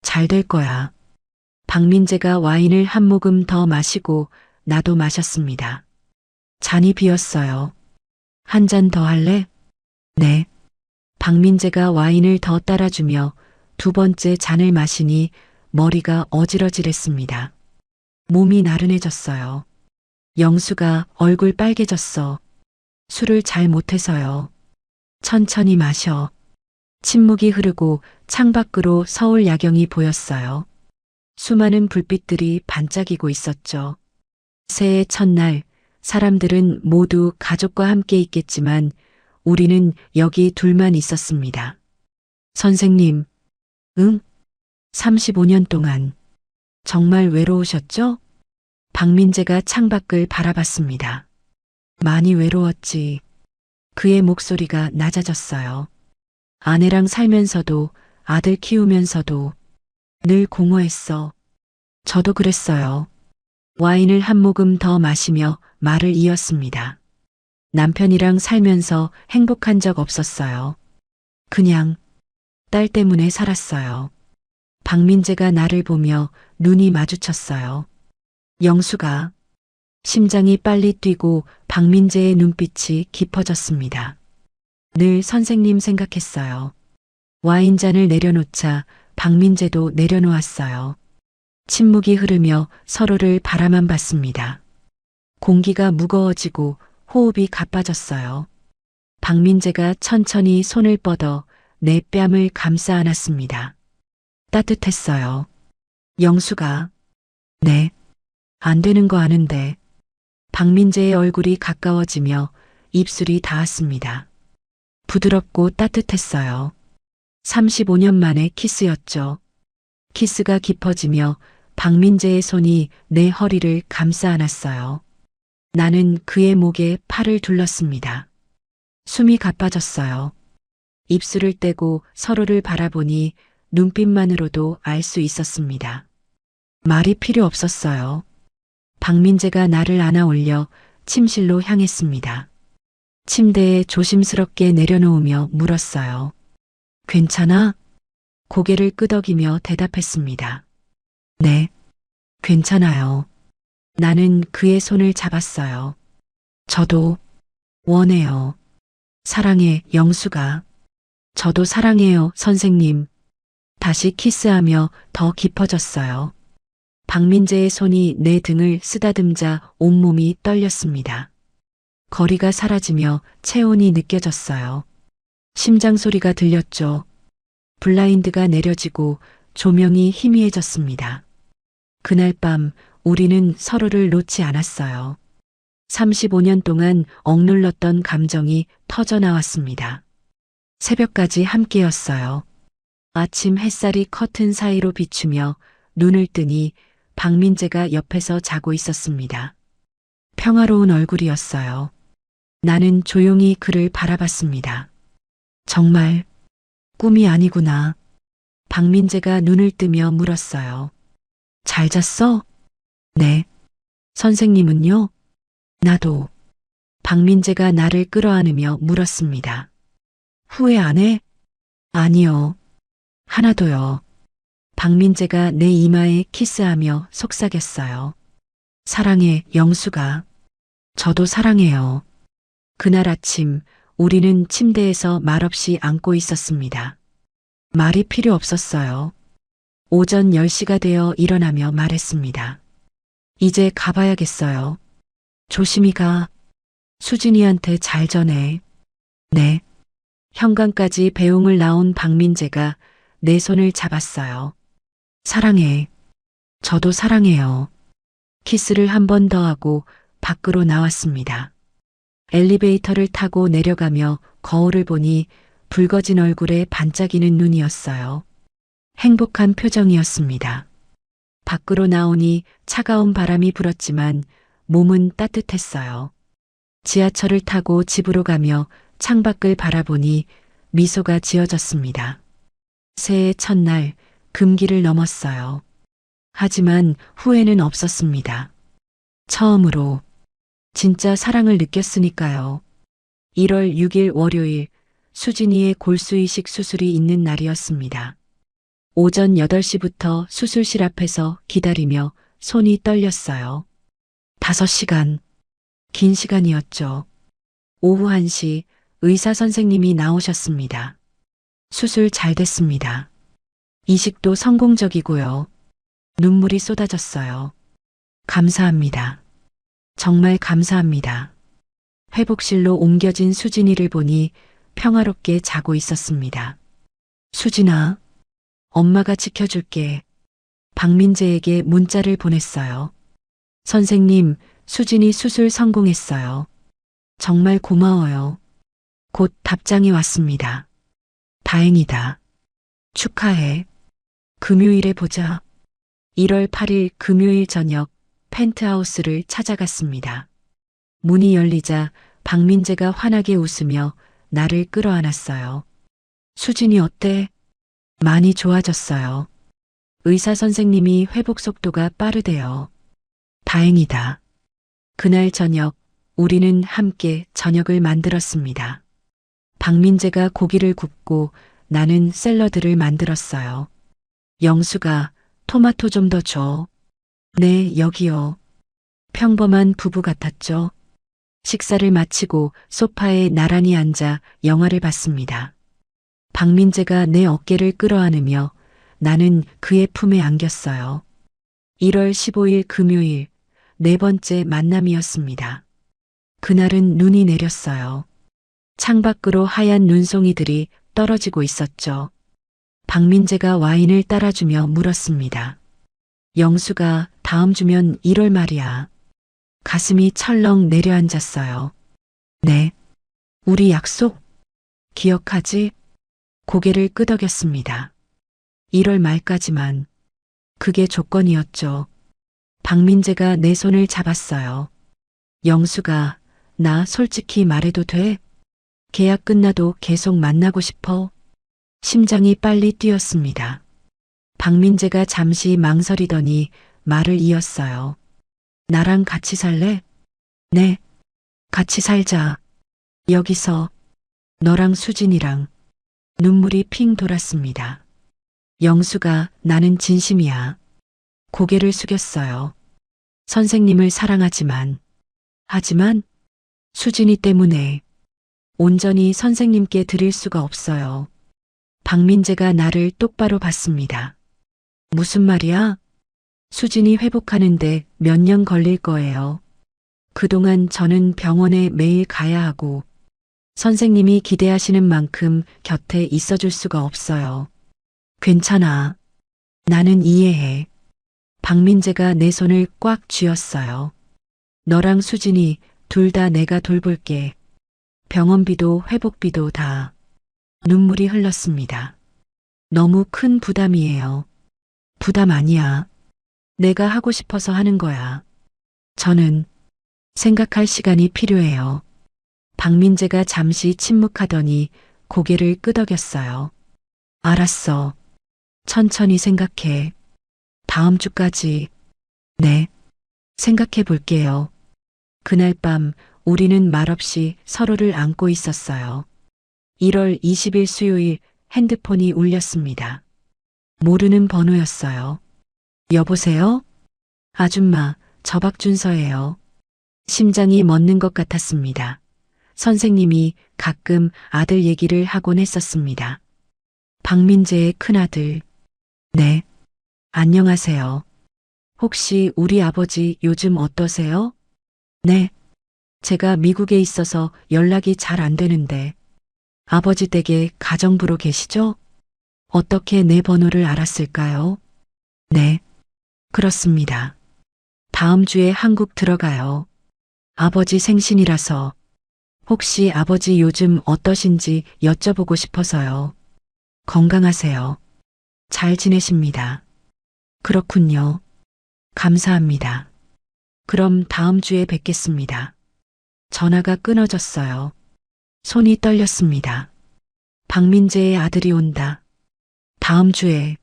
잘 될 거야. 박민재가 와인을 한 모금 더 마시고 나도 마셨습니다. 잔이 비었어요. 한 잔 더 할래? 네. 박민재가 와인을 더 따라주며 2번째 잔을 마시니 머리가 어지러질했습니다. 몸이 나른해졌어요. 영수가 얼굴 빨개졌어. 술을 잘 못해서요. 천천히 마셔. 침묵이 흐르고 창밖으로 서울 야경이 보였어요. 수많은 불빛들이 반짝이고 있었죠. 새해 첫날 사람들은 모두 가족과 함께 있겠지만 우리는 여기 둘만 있었습니다. 선생님, 응? 35년 동안 정말 외로우셨죠? 박민재가 창밖을 바라봤습니다. 많이 외로웠지. 그의 목소리가 낮아졌어요. 아내랑 살면서도 아들 키우면서도 늘 공허했어. 저도 그랬어요. 와인을 한 모금 더 마시며 말을 이었습니다. 남편이랑 살면서 행복한 적 없었어요. 그냥 딸 때문에 살았어요. 박민재가 나를 보며 눈이 마주쳤어요. 영수가 심장이 빨리 뛰고 박민재의 눈빛이 깊어졌습니다. 늘 선생님 생각했어요. 와인잔을 내려놓자 박민재도 내려놓았어요. 침묵이 흐르며 서로를 바라만 봤습니다. 공기가 무거워지고 호흡이 가빠졌어요. 박민재가 천천히 손을 뻗어 내 뺨을 감싸 안았습니다. 따뜻했어요. 영수가, 네, 안 되는 거 아는데. 박민재의 얼굴이 가까워지며 입술이 닿았습니다. 부드럽고 따뜻했어요. 35년 만에 키스였죠. 키스가 깊어지며 박민재의 손이 내 허리를 감싸 안았어요. 나는 그의 목에 팔을 둘렀습니다. 숨이 가빠졌어요. 입술을 떼고 서로를 바라보니 눈빛만으로도 알 수 있었습니다. 말이 필요 없었어요. 박민재가 나를 안아 올려 침실로 향했습니다. 침대에 조심스럽게 내려놓으며 물었어요. 괜찮아? 고개를 끄덕이며 대답했습니다. 네, 괜찮아요. 나는 그의 손을 잡았어요. 저도 원해요. 사랑해, 영수가. 저도 사랑해요, 선생님. 다시 키스하며 더 깊어졌어요. 박민재의 손이 내 등을 쓰다듬자 온몸이 떨렸습니다. 거리가 사라지며 체온이 느껴졌어요. 심장 소리가 들렸죠. 블라인드가 내려지고 조명이 희미해졌습니다. 그날 밤 우리는 서로를 놓지 않았어요. 35년 동안 억눌렀던 감정이 터져나왔습니다. 새벽까지 함께였어요. 아침 햇살이 커튼 사이로 비추며 눈을 뜨니 박민재가 옆에서 자고 있었습니다. 평화로운 얼굴이었어요. 나는 조용히 그를 바라봤습니다. 정말 꿈이 아니구나. 박민재가 눈을 뜨며 물었어요. 잘 잤어? 네. 선생님은요? 나도. 박민재가 나를 끌어안으며 물었습니다. 후회 안 해? 아니요. 하나도요. 박민재가 내 이마에 키스하며 속삭였어요. 사랑해, 영수가. 저도 사랑해요. 그날 아침 우리는 침대에서 말없이 안고 있었습니다. 말이 필요 없었어요. 오전 10시가 되어 일어나며 말했습니다. 이제 가봐야겠어요. 조심히 가. 수진이한테 잘 전해. 네. 현관까지 배웅을 나온 박민재가 내 손을 잡았어요. 사랑해. 저도 사랑해요. 키스를 한 번 더 하고 밖으로 나왔습니다. 엘리베이터를 타고 내려가며 거울을 보니 붉어진 얼굴에 반짝이는 눈이었어요. 행복한 표정이었습니다. 밖으로 나오니 차가운 바람이 불었지만 몸은 따뜻했어요. 지하철을 타고 집으로 가며 창밖을 바라보니 미소가 지어졌습니다. 새해 첫날 금기를 넘었어요. 하지만 후회는 없었습니다. 처음으로 진짜 사랑을 느꼈으니까요. 1월 6일 월요일 수진이의 골수이식 수술이 있는 날이었습니다. 오전 8시부터 수술실 앞에서 기다리며 손이 떨렸어요. 5시간. 긴 시간이었죠. 오후 1시 의사 선생님이 나오셨습니다. 수술 잘 됐습니다. 이식도 성공적이고요. 눈물이 쏟아졌어요. 감사합니다. 정말 감사합니다. 회복실로 옮겨진 수진이를 보니 평화롭게 자고 있었습니다. 수진아, 엄마가 지켜줄게. 박민재에게 문자를 보냈어요. 선생님, 수진이 수술 성공했어요. 정말 고마워요. 곧 답장이 왔습니다. 다행이다. 축하해. 금요일에 보자. 1월 8일 금요일 저녁 펜트하우스를 찾아갔습니다. 문이 열리자 박민재가 환하게 웃으며 나를 끌어안았어요. 수진이 어때? 많이 좋아졌어요. 의사 선생님이 회복 속도가 빠르대요. 다행이다. 그날 저녁 우리는 함께 저녁을 만들었습니다. 박민재가 고기를 굽고 나는 샐러드를 만들었어요. 영수가 토마토 좀 더 줘. 네, 여기요. 평범한 부부 같았죠? 식사를 마치고 소파에 나란히 앉아 영화를 봤습니다. 박민재가 내 어깨를 끌어안으며 나는 그의 품에 안겼어요. 1월 15일 금요일 네 번째 만남이었습니다. 그날은 눈이 내렸어요. 창밖으로 하얀 눈송이들이 떨어지고 있었죠. 박민재가 와인을 따라주며 물었습니다. 영수가 다음 주면 1월 말이야. 가슴이 철렁 내려앉았어요. 네. 우리 약속 기억하지? 고개를 끄덕였습니다. 1월 말까지만. 그게 조건이었죠. 박민재가 내 손을 잡았어요. 영수가 나 솔직히 말해도 돼? 계약 끝나도 계속 만나고 싶어. 심장이 빨리 뛰었습니다. 박민재가 잠시 망설이더니 말을 이었어요. 나랑 같이 살래? 네. 같이 살자. 여기서 너랑 수진이랑. 눈물이 핑 돌았습니다. 영수가 나는 진심이야. 고개를 숙였어요. 선생님을 사랑하지만 수진이 때문에 온전히 선생님께 드릴 수가 없어요. 박민재가 나를 똑바로 봤습니다. 무슨 말이야? 수진이 회복하는데 몇 년 걸릴 거예요. 그동안 저는 병원에 매일 가야 하고 선생님이 기대하시는 만큼 곁에 있어줄 수가 없어요. 괜찮아. 나는 이해해. 박민재가 내 손을 꽉 쥐었어요. 너랑 수진이 둘 다 내가 돌볼게. 병원비도 회복비도 다. 눈물이 흘렀습니다. 너무 큰 부담이에요. 부담 아니야. 내가 하고 싶어서 하는 거야. 저는 생각할 시간이 필요해요. 박민재가 잠시 침묵하더니 고개를 끄덕였어요. 알았어. 천천히 생각해. 다음 주까지. 네. 생각해 볼게요. 그날 밤 우리는 말없이 서로를 안고 있었어요. 1월 20일 수요일 핸드폰이 울렸습니다. 모르는 번호였어요. 여보세요? 아줌마, 저 박준서예요. 심장이 멎는 것 같았습니다. 선생님이 가끔 아들 얘기를 하곤 했었습니다. 박민재의 큰아들. 네. 안녕하세요. 혹시 우리 아버지 요즘 어떠세요? 네. 제가 미국에 있어서 연락이 잘 안 되는데. 아버지 댁에 가정부로 계시죠? 어떻게 내 번호를 알았을까요? 네. 그렇습니다. 다음 주에 한국 들어가요. 아버지 생신이라서 혹시 아버지 요즘 어떠신지 여쭤보고 싶어서요. 건강하세요. 잘 지내십니다. 그렇군요. 감사합니다. 그럼 다음 주에 뵙겠습니다. 전화가 끊어졌어요. 손이 떨렸습니다. 박민재의 아들이 온다. 다음 주에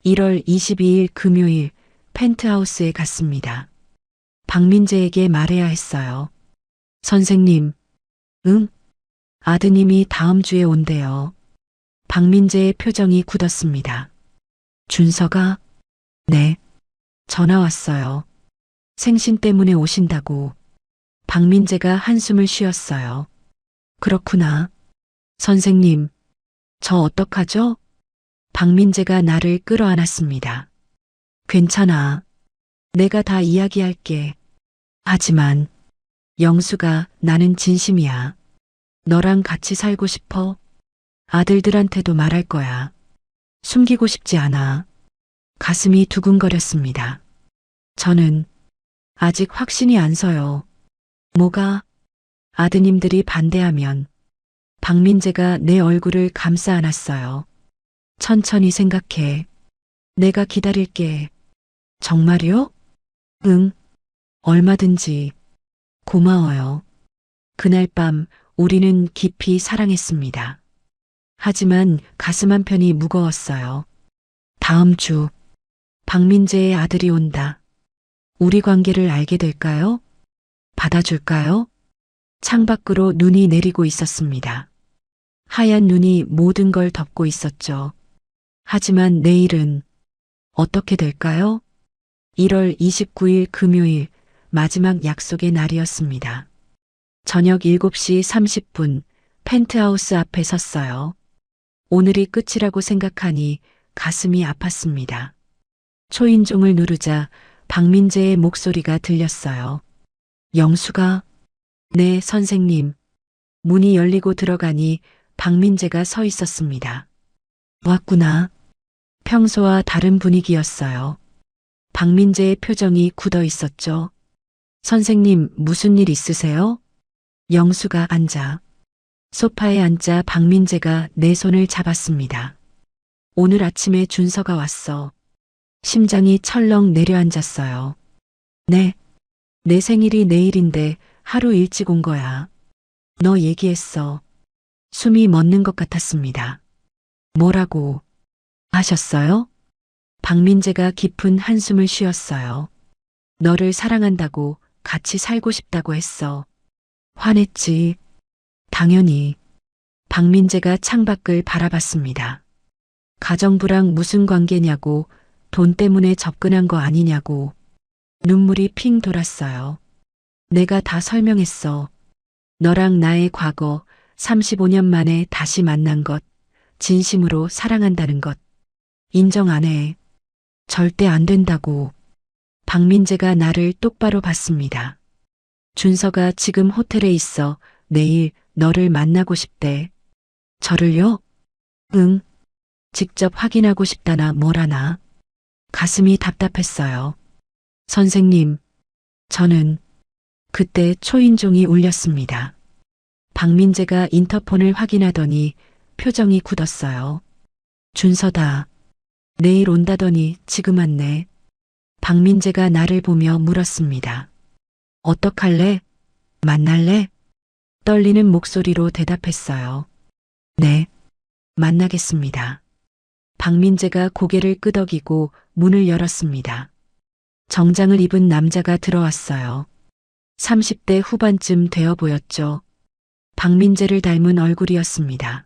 1월 22일 금요일 펜트하우스에 갔습니다. 박민재에게 말해야 했어요. 선생님, 응? 아드님이 다음 주에 온대요. 박민재의 표정이 굳었습니다. 준서가? 네. 전화 왔어요. 생신 때문에 오신다고. 박민재가 한숨을 쉬었어요. 그렇구나. 선생님, 저 어떡하죠? 박민재가 나를 끌어안았습니다. 괜찮아. 내가 다 이야기할게. 하지만 영수가 나는 진심이야. 너랑 같이 살고 싶어. 아들들한테도 말할 거야. 숨기고 싶지 않아. 가슴이 두근거렸습니다. 저는 아직 확신이 안 서요. 뭐가? 아드님들이 반대하면 박민재가 내 얼굴을 감싸 안았어요. 천천히 생각해. 내가 기다릴게. 정말요? 응, 얼마든지. 고마워요. 그날 밤 우리는 깊이 사랑했습니다. 하지만 가슴 한편이 무거웠어요. 다음 주 박민재의 아들이 온다. 우리 관계를 알게 될까요? 받아줄까요? 창밖으로 눈이 내리고 있었습니다. 하얀 눈이 모든 걸 덮고 있었죠. 하지만 내일은 어떻게 될까요? 1월 29일 금요일 마지막 약속의 날이었습니다. 저녁 7시 30분 펜트하우스 앞에 섰어요. 오늘이 끝이라고 생각하니 가슴이 아팠습니다. 초인종을 누르자 박민재의 목소리가 들렸어요. 영수가? 네, 선생님. 문이 열리고 들어가니 박민재가 서 있었습니다. 왔구나. 평소와 다른 분위기였어요. 박민재의 표정이 굳어 있었죠. 선생님, 무슨 일 있으세요? 영수가 앉아. 소파에 앉자 박민재가 내 손을 잡았습니다. 오늘 아침에 준서가 왔어. 심장이 철렁 내려앉았어요. 네. 내 생일이 내일인데 하루 일찍 온 거야. 너 얘기했어. 숨이 멎는 것 같았습니다. 뭐라고 하셨어요? 박민재가 깊은 한숨을 쉬었어요. 너를 사랑한다고 같이 살고 싶다고 했어. 화냈지. 당연히. 박민재가 창밖을 바라봤습니다. 가정부랑 무슨 관계냐고, 돈 때문에 접근한 거 아니냐고. 눈물이 핑 돌았어요. 내가 다 설명했어. 너랑 나의 과거, 35년 만에 다시 만난 것, 진심으로 사랑한다는 것. 인정 안 해. 절대 안 된다고. 박민재가 나를 똑바로 봤습니다. 준서가 지금 호텔에 있어. 내일 너를 만나고 싶대. 저를요? 응. 직접 확인하고 싶다나 뭐라나. 가슴이 답답했어요. 선생님, 저는 그때 초인종이 울렸습니다. 박민재가 인터폰을 확인하더니 표정이 굳었어요. 준서다. 내일 온다더니 지금 왔네. 박민재가 나를 보며 물었습니다. 어떡할래? 만날래? 떨리는 목소리로 대답했어요. 네, 만나겠습니다. 박민재가 고개를 끄덕이고 문을 열었습니다. 정장을 입은 남자가 들어왔어요. 30대 후반쯤 되어 보였죠. 박민재를 닮은 얼굴이었습니다.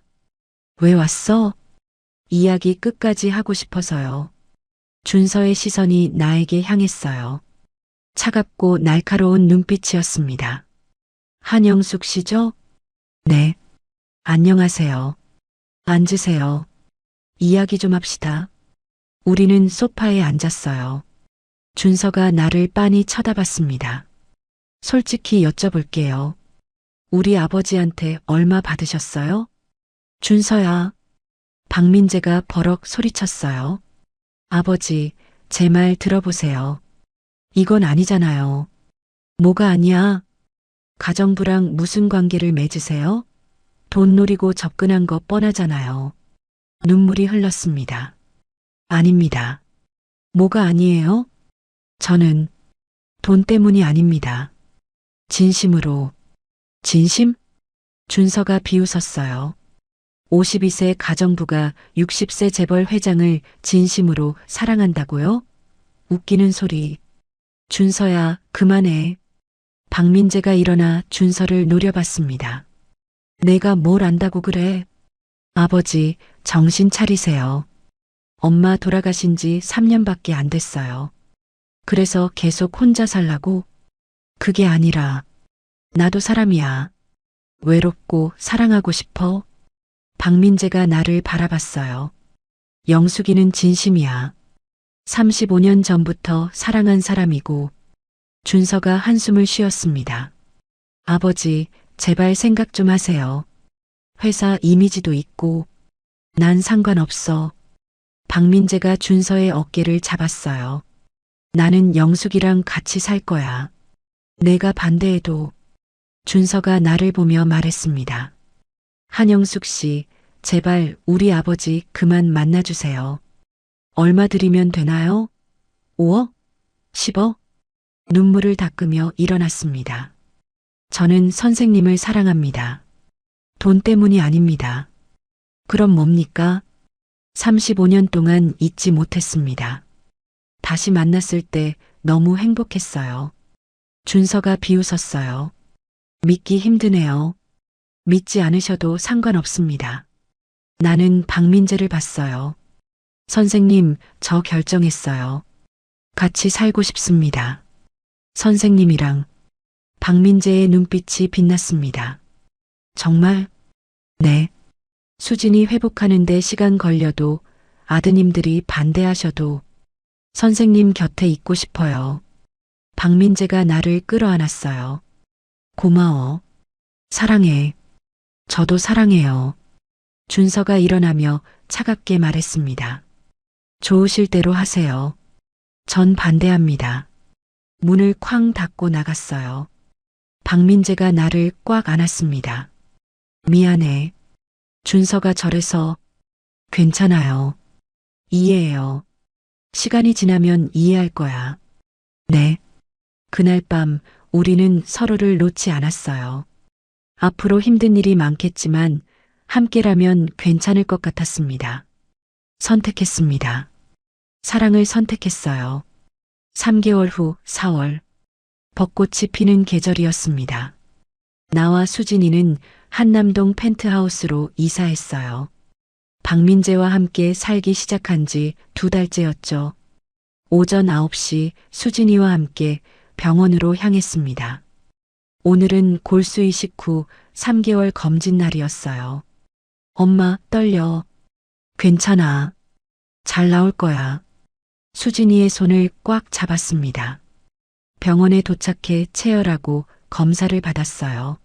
왜 왔어? 이야기 끝까지 하고 싶어서요. 준서의 시선이 나에게 향했어요. 차갑고 날카로운 눈빛이었습니다. 한영숙 씨죠? 네. 안녕하세요. 앉으세요. 이야기 좀 합시다. 우리는 소파에 앉았어요. 준서가 나를 빤히 쳐다봤습니다. 솔직히 여쭤볼게요. 우리 아버지한테 얼마 받으셨어요? 준서야. 박민재가 버럭 소리쳤어요. 아버지, 제 말 들어보세요. 이건 아니잖아요. 뭐가 아니야? 가정부랑 무슨 관계를 맺으세요? 돈 노리고 접근한 거 뻔하잖아요. 눈물이 흘렀습니다. 아닙니다. 뭐가 아니에요? 저는 돈 때문이 아닙니다. 진심으로. 진심? 준서가 비웃었어요. 52세 가정부가 60세 재벌 회장을 진심으로 사랑한다고요? 웃기는 소리. 준서야, 그만해. 박민재가 일어나 준서를 노려봤습니다. 내가 뭘 안다고 그래? 아버지, 정신 차리세요. 엄마 돌아가신 지 3년밖에 안 됐어요. 그래서 계속 혼자 살라고? 그게 아니라, 나도 사람이야. 외롭고 사랑하고 싶어. 박민재가 나를 바라봤어요. 영숙이는 진심이야. 35년 전부터 사랑한 사람이고. 준서가 한숨을 쉬었습니다. 아버지, 제발 생각 좀 하세요. 회사 이미지도 있고. 난 상관없어. 박민재가 준서의 어깨를 잡았어요. 나는 영숙이랑 같이 살 거야. 내가 반대해도 준서가 나를 보며 말했습니다. 한영숙 씨, 제발 우리 아버지 그만 만나주세요. 얼마 드리면 되나요? 5억? 10억? 눈물을 닦으며 일어났습니다. 저는 선생님을 사랑합니다. 돈 때문이 아닙니다. 그럼 뭡니까? 35년 동안 잊지 못했습니다. 다시 만났을 때 너무 행복했어요. 준서가 비웃었어요. 믿기 힘드네요. 믿지 않으셔도 상관없습니다. 나는 박민재를 봤어요. 선생님, 저 결정했어요. 같이 살고 싶습니다. 선생님이랑. 박민재의 눈빛이 빛났습니다. 정말? 네. 수진이 회복하는데 시간 걸려도 아드님들이 반대하셔도 선생님 곁에 있고 싶어요. 박민재가 나를 끌어안았어요. 고마워. 사랑해. 저도 사랑해요. 준서가 일어나며 차갑게 말했습니다. 좋으실 대로 하세요. 전 반대합니다. 문을 쾅 닫고 나갔어요. 박민재가 나를 꽉 안았습니다. 미안해. 준서가 절에서 괜찮아요. 이해해요. 시간이 지나면 이해할 거야. 네. 그날 밤 우리는 서로를 놓지 않았어요. 앞으로 힘든 일이 많겠지만 함께라면 괜찮을 것 같았습니다. 선택했습니다. 사랑을 선택했어요. 3개월 후 4월. 벚꽃이 피는 계절이었습니다. 나와 수진이는 한남동 펜트하우스로 이사했어요. 박민재와 함께 살기 시작한 지 2달째였죠. 오전 9시 수진이와 함께 병원으로 향했습니다. 오늘은 골수 이식 후 3개월 검진 날이었어요. 엄마, 떨려. 괜찮아. 잘 나올 거야. 수진이의 손을 꽉 잡았습니다. 병원에 도착해 체열하고 검사를 받았어요.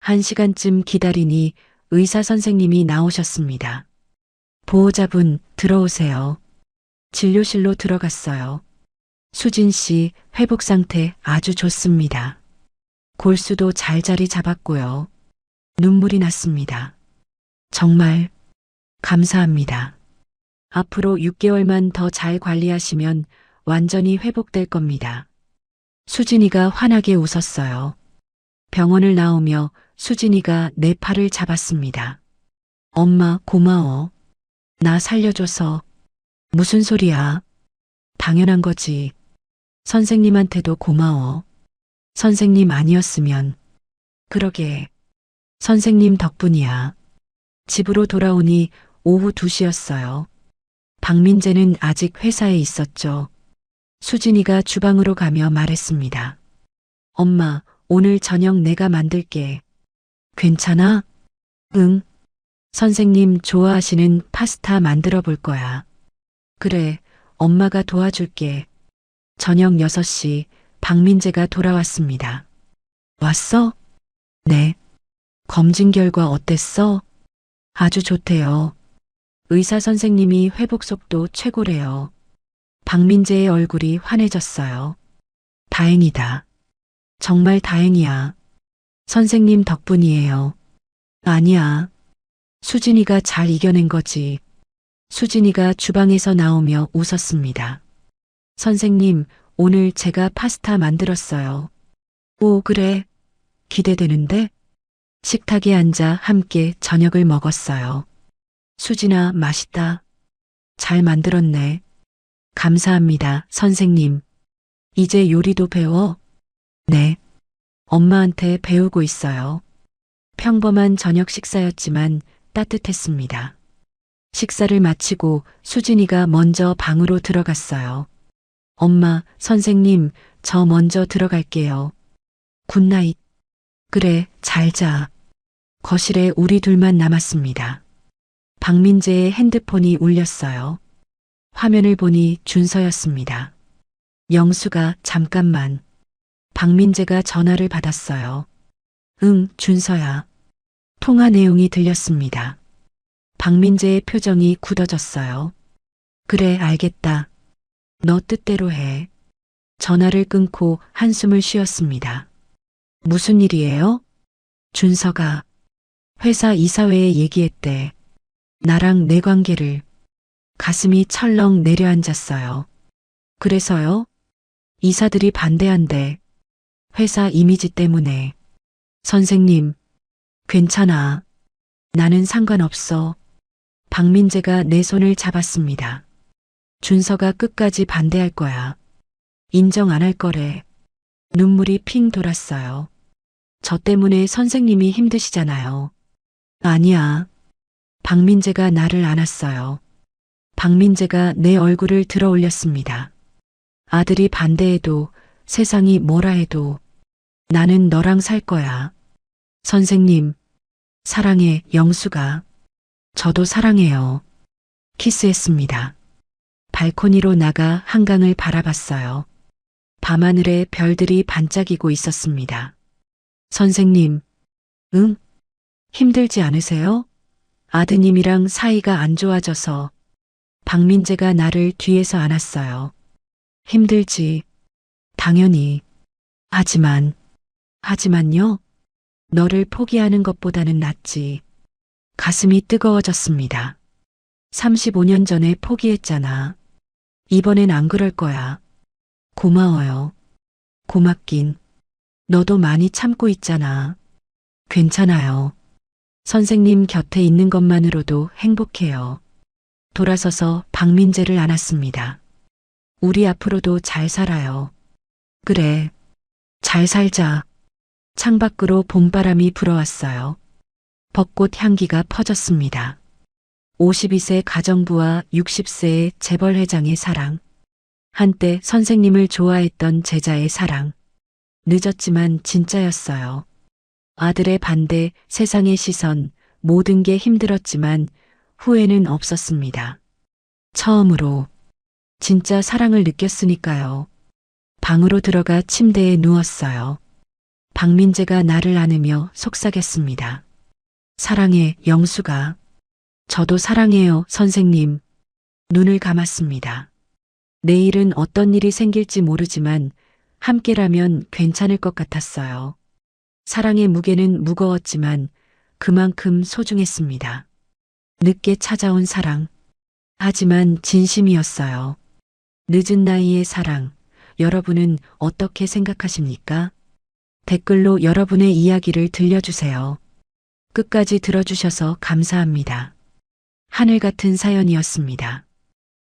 1시간쯤 기다리니 의사 선생님이 나오셨습니다. 보호자분, 들어오세요. 진료실로 들어갔어요. 수진 씨 회복 상태 아주 좋습니다. 골수도 잘 자리 잡았고요. 눈물이 났습니다. 정말 감사합니다. 앞으로 6개월만 더 잘 관리하시면 완전히 회복될 겁니다. 수진이가 환하게 웃었어요. 병원을 나오며 수진이가 내 팔을 잡았습니다. 엄마, 고마워. 나 살려줘서. 무슨 소리야? 당연한 거지. 선생님한테도 고마워. 선생님 아니었으면. 그러게. 선생님 덕분이야. 집으로 돌아오니 오후 2시였어요. 박민재는 아직 회사에 있었죠. 수진이가 주방으로 가며 말했습니다. 엄마, 오늘 저녁 내가 만들게. 괜찮아? 응. 선생님 좋아하시는 파스타 만들어 볼 거야. 그래, 엄마가 도와줄게. 저녁 6시 박민재가 돌아왔습니다. 왔어? 네. 검진 결과 어땠어? 아주 좋대요. 의사 선생님이 회복 속도 최고래요. 박민재의 얼굴이 환해졌어요. 다행이다. 정말 다행이야. 선생님 덕분이에요. 아니야. 수진이가 잘 이겨낸 거지. 수진이가 주방에서 나오며 웃었습니다. 선생님, 오늘 제가 파스타 만들었어요. 오, 그래. 기대되는데? 식탁에 앉아 함께 저녁을 먹었어요. 수진아, 맛있다. 잘 만들었네. 감사합니다, 선생님. 이제 요리도 배워? 네. 엄마한테 배우고 있어요. 평범한 저녁 식사였지만 따뜻했습니다. 식사를 마치고 수진이가 먼저 방으로 들어갔어요. 엄마, 선생님, 저 먼저 들어갈게요. 굿나잇. 그래, 잘 자. 거실에 우리 둘만 남았습니다. 박민재의 핸드폰이 울렸어요. 화면을 보니 준서였습니다. 영수가 잠깐만. 박민재가 전화를 받았어요. 응, 준서야. 통화 내용이 들렸습니다. 박민재의 표정이 굳어졌어요. 그래, 알겠다. 너 뜻대로 해. 전화를 끊고 한숨을 쉬었습니다. 무슨 일이에요? 준서가 회사 이사회에 얘기했대. 나랑 내 관계를. 가슴이 철렁 내려앉았어요. 그래서요? 이사들이 반대한대. 회사 이미지 때문에. 선생님, 괜찮아. 나는 상관없어. 박민재가 내 손을 잡았습니다. 준서가 끝까지 반대할 거야. 인정 안 할 거래. 눈물이 핑 돌았어요. 저 때문에 선생님이 힘드시잖아요. 아니야. 박민재가 나를 안았어요. 박민재가 내 얼굴을 들어 올렸습니다. 아들이 반대해도 세상이 뭐라 해도 나는 너랑 살 거야. 선생님, 사랑해, 영수가. 저도 사랑해요. 키스했습니다. 발코니로 나가 한강을 바라봤어요. 밤하늘에 별들이 반짝이고 있었습니다. 선생님, 응? 힘들지 않으세요? 아드님이랑 사이가 안 좋아져서 박민재가 나를 뒤에서 안았어요. 힘들지. 당연히. 하지만요? 너를 포기하는 것보다는 낫지. 가슴이 뜨거워졌습니다. 35년 전에 포기했잖아. 이번엔 안 그럴 거야. 고마워요. 고맙긴. 너도 많이 참고 있잖아. 괜찮아요. 선생님 곁에 있는 것만으로도 행복해요. 돌아서서 박민재를 안았습니다. 우리 앞으로도 잘 살아요. 그래. 잘 살자. 창밖으로 봄바람이 불어왔어요. 벚꽃 향기가 퍼졌습니다. 52세 가정부와 60세의 재벌회장의 사랑. 한때 선생님을 좋아했던 제자의 사랑. 늦었지만 진짜였어요. 아들의 반대, 세상의 시선, 모든 게 힘들었지만 후회는 없었습니다. 처음으로 진짜 사랑을 느꼈으니까요. 방으로 들어가 침대에 누웠어요. 박민재가 나를 안으며 속삭였습니다. 사랑해, 영수가. 저도 사랑해요, 선생님. 눈을 감았습니다. 내일은 어떤 일이 생길지 모르지만 함께라면 괜찮을 것 같았어요. 사랑의 무게는 무거웠지만 그만큼 소중했습니다. 늦게 찾아온 사랑. 하지만 진심이었어요. 늦은 나이의 사랑. 여러분은 어떻게 생각하십니까? 댓글로 여러분의 이야기를 들려주세요. 끝까지 들어주셔서 감사합니다. 하늘 같은 사연이었습니다.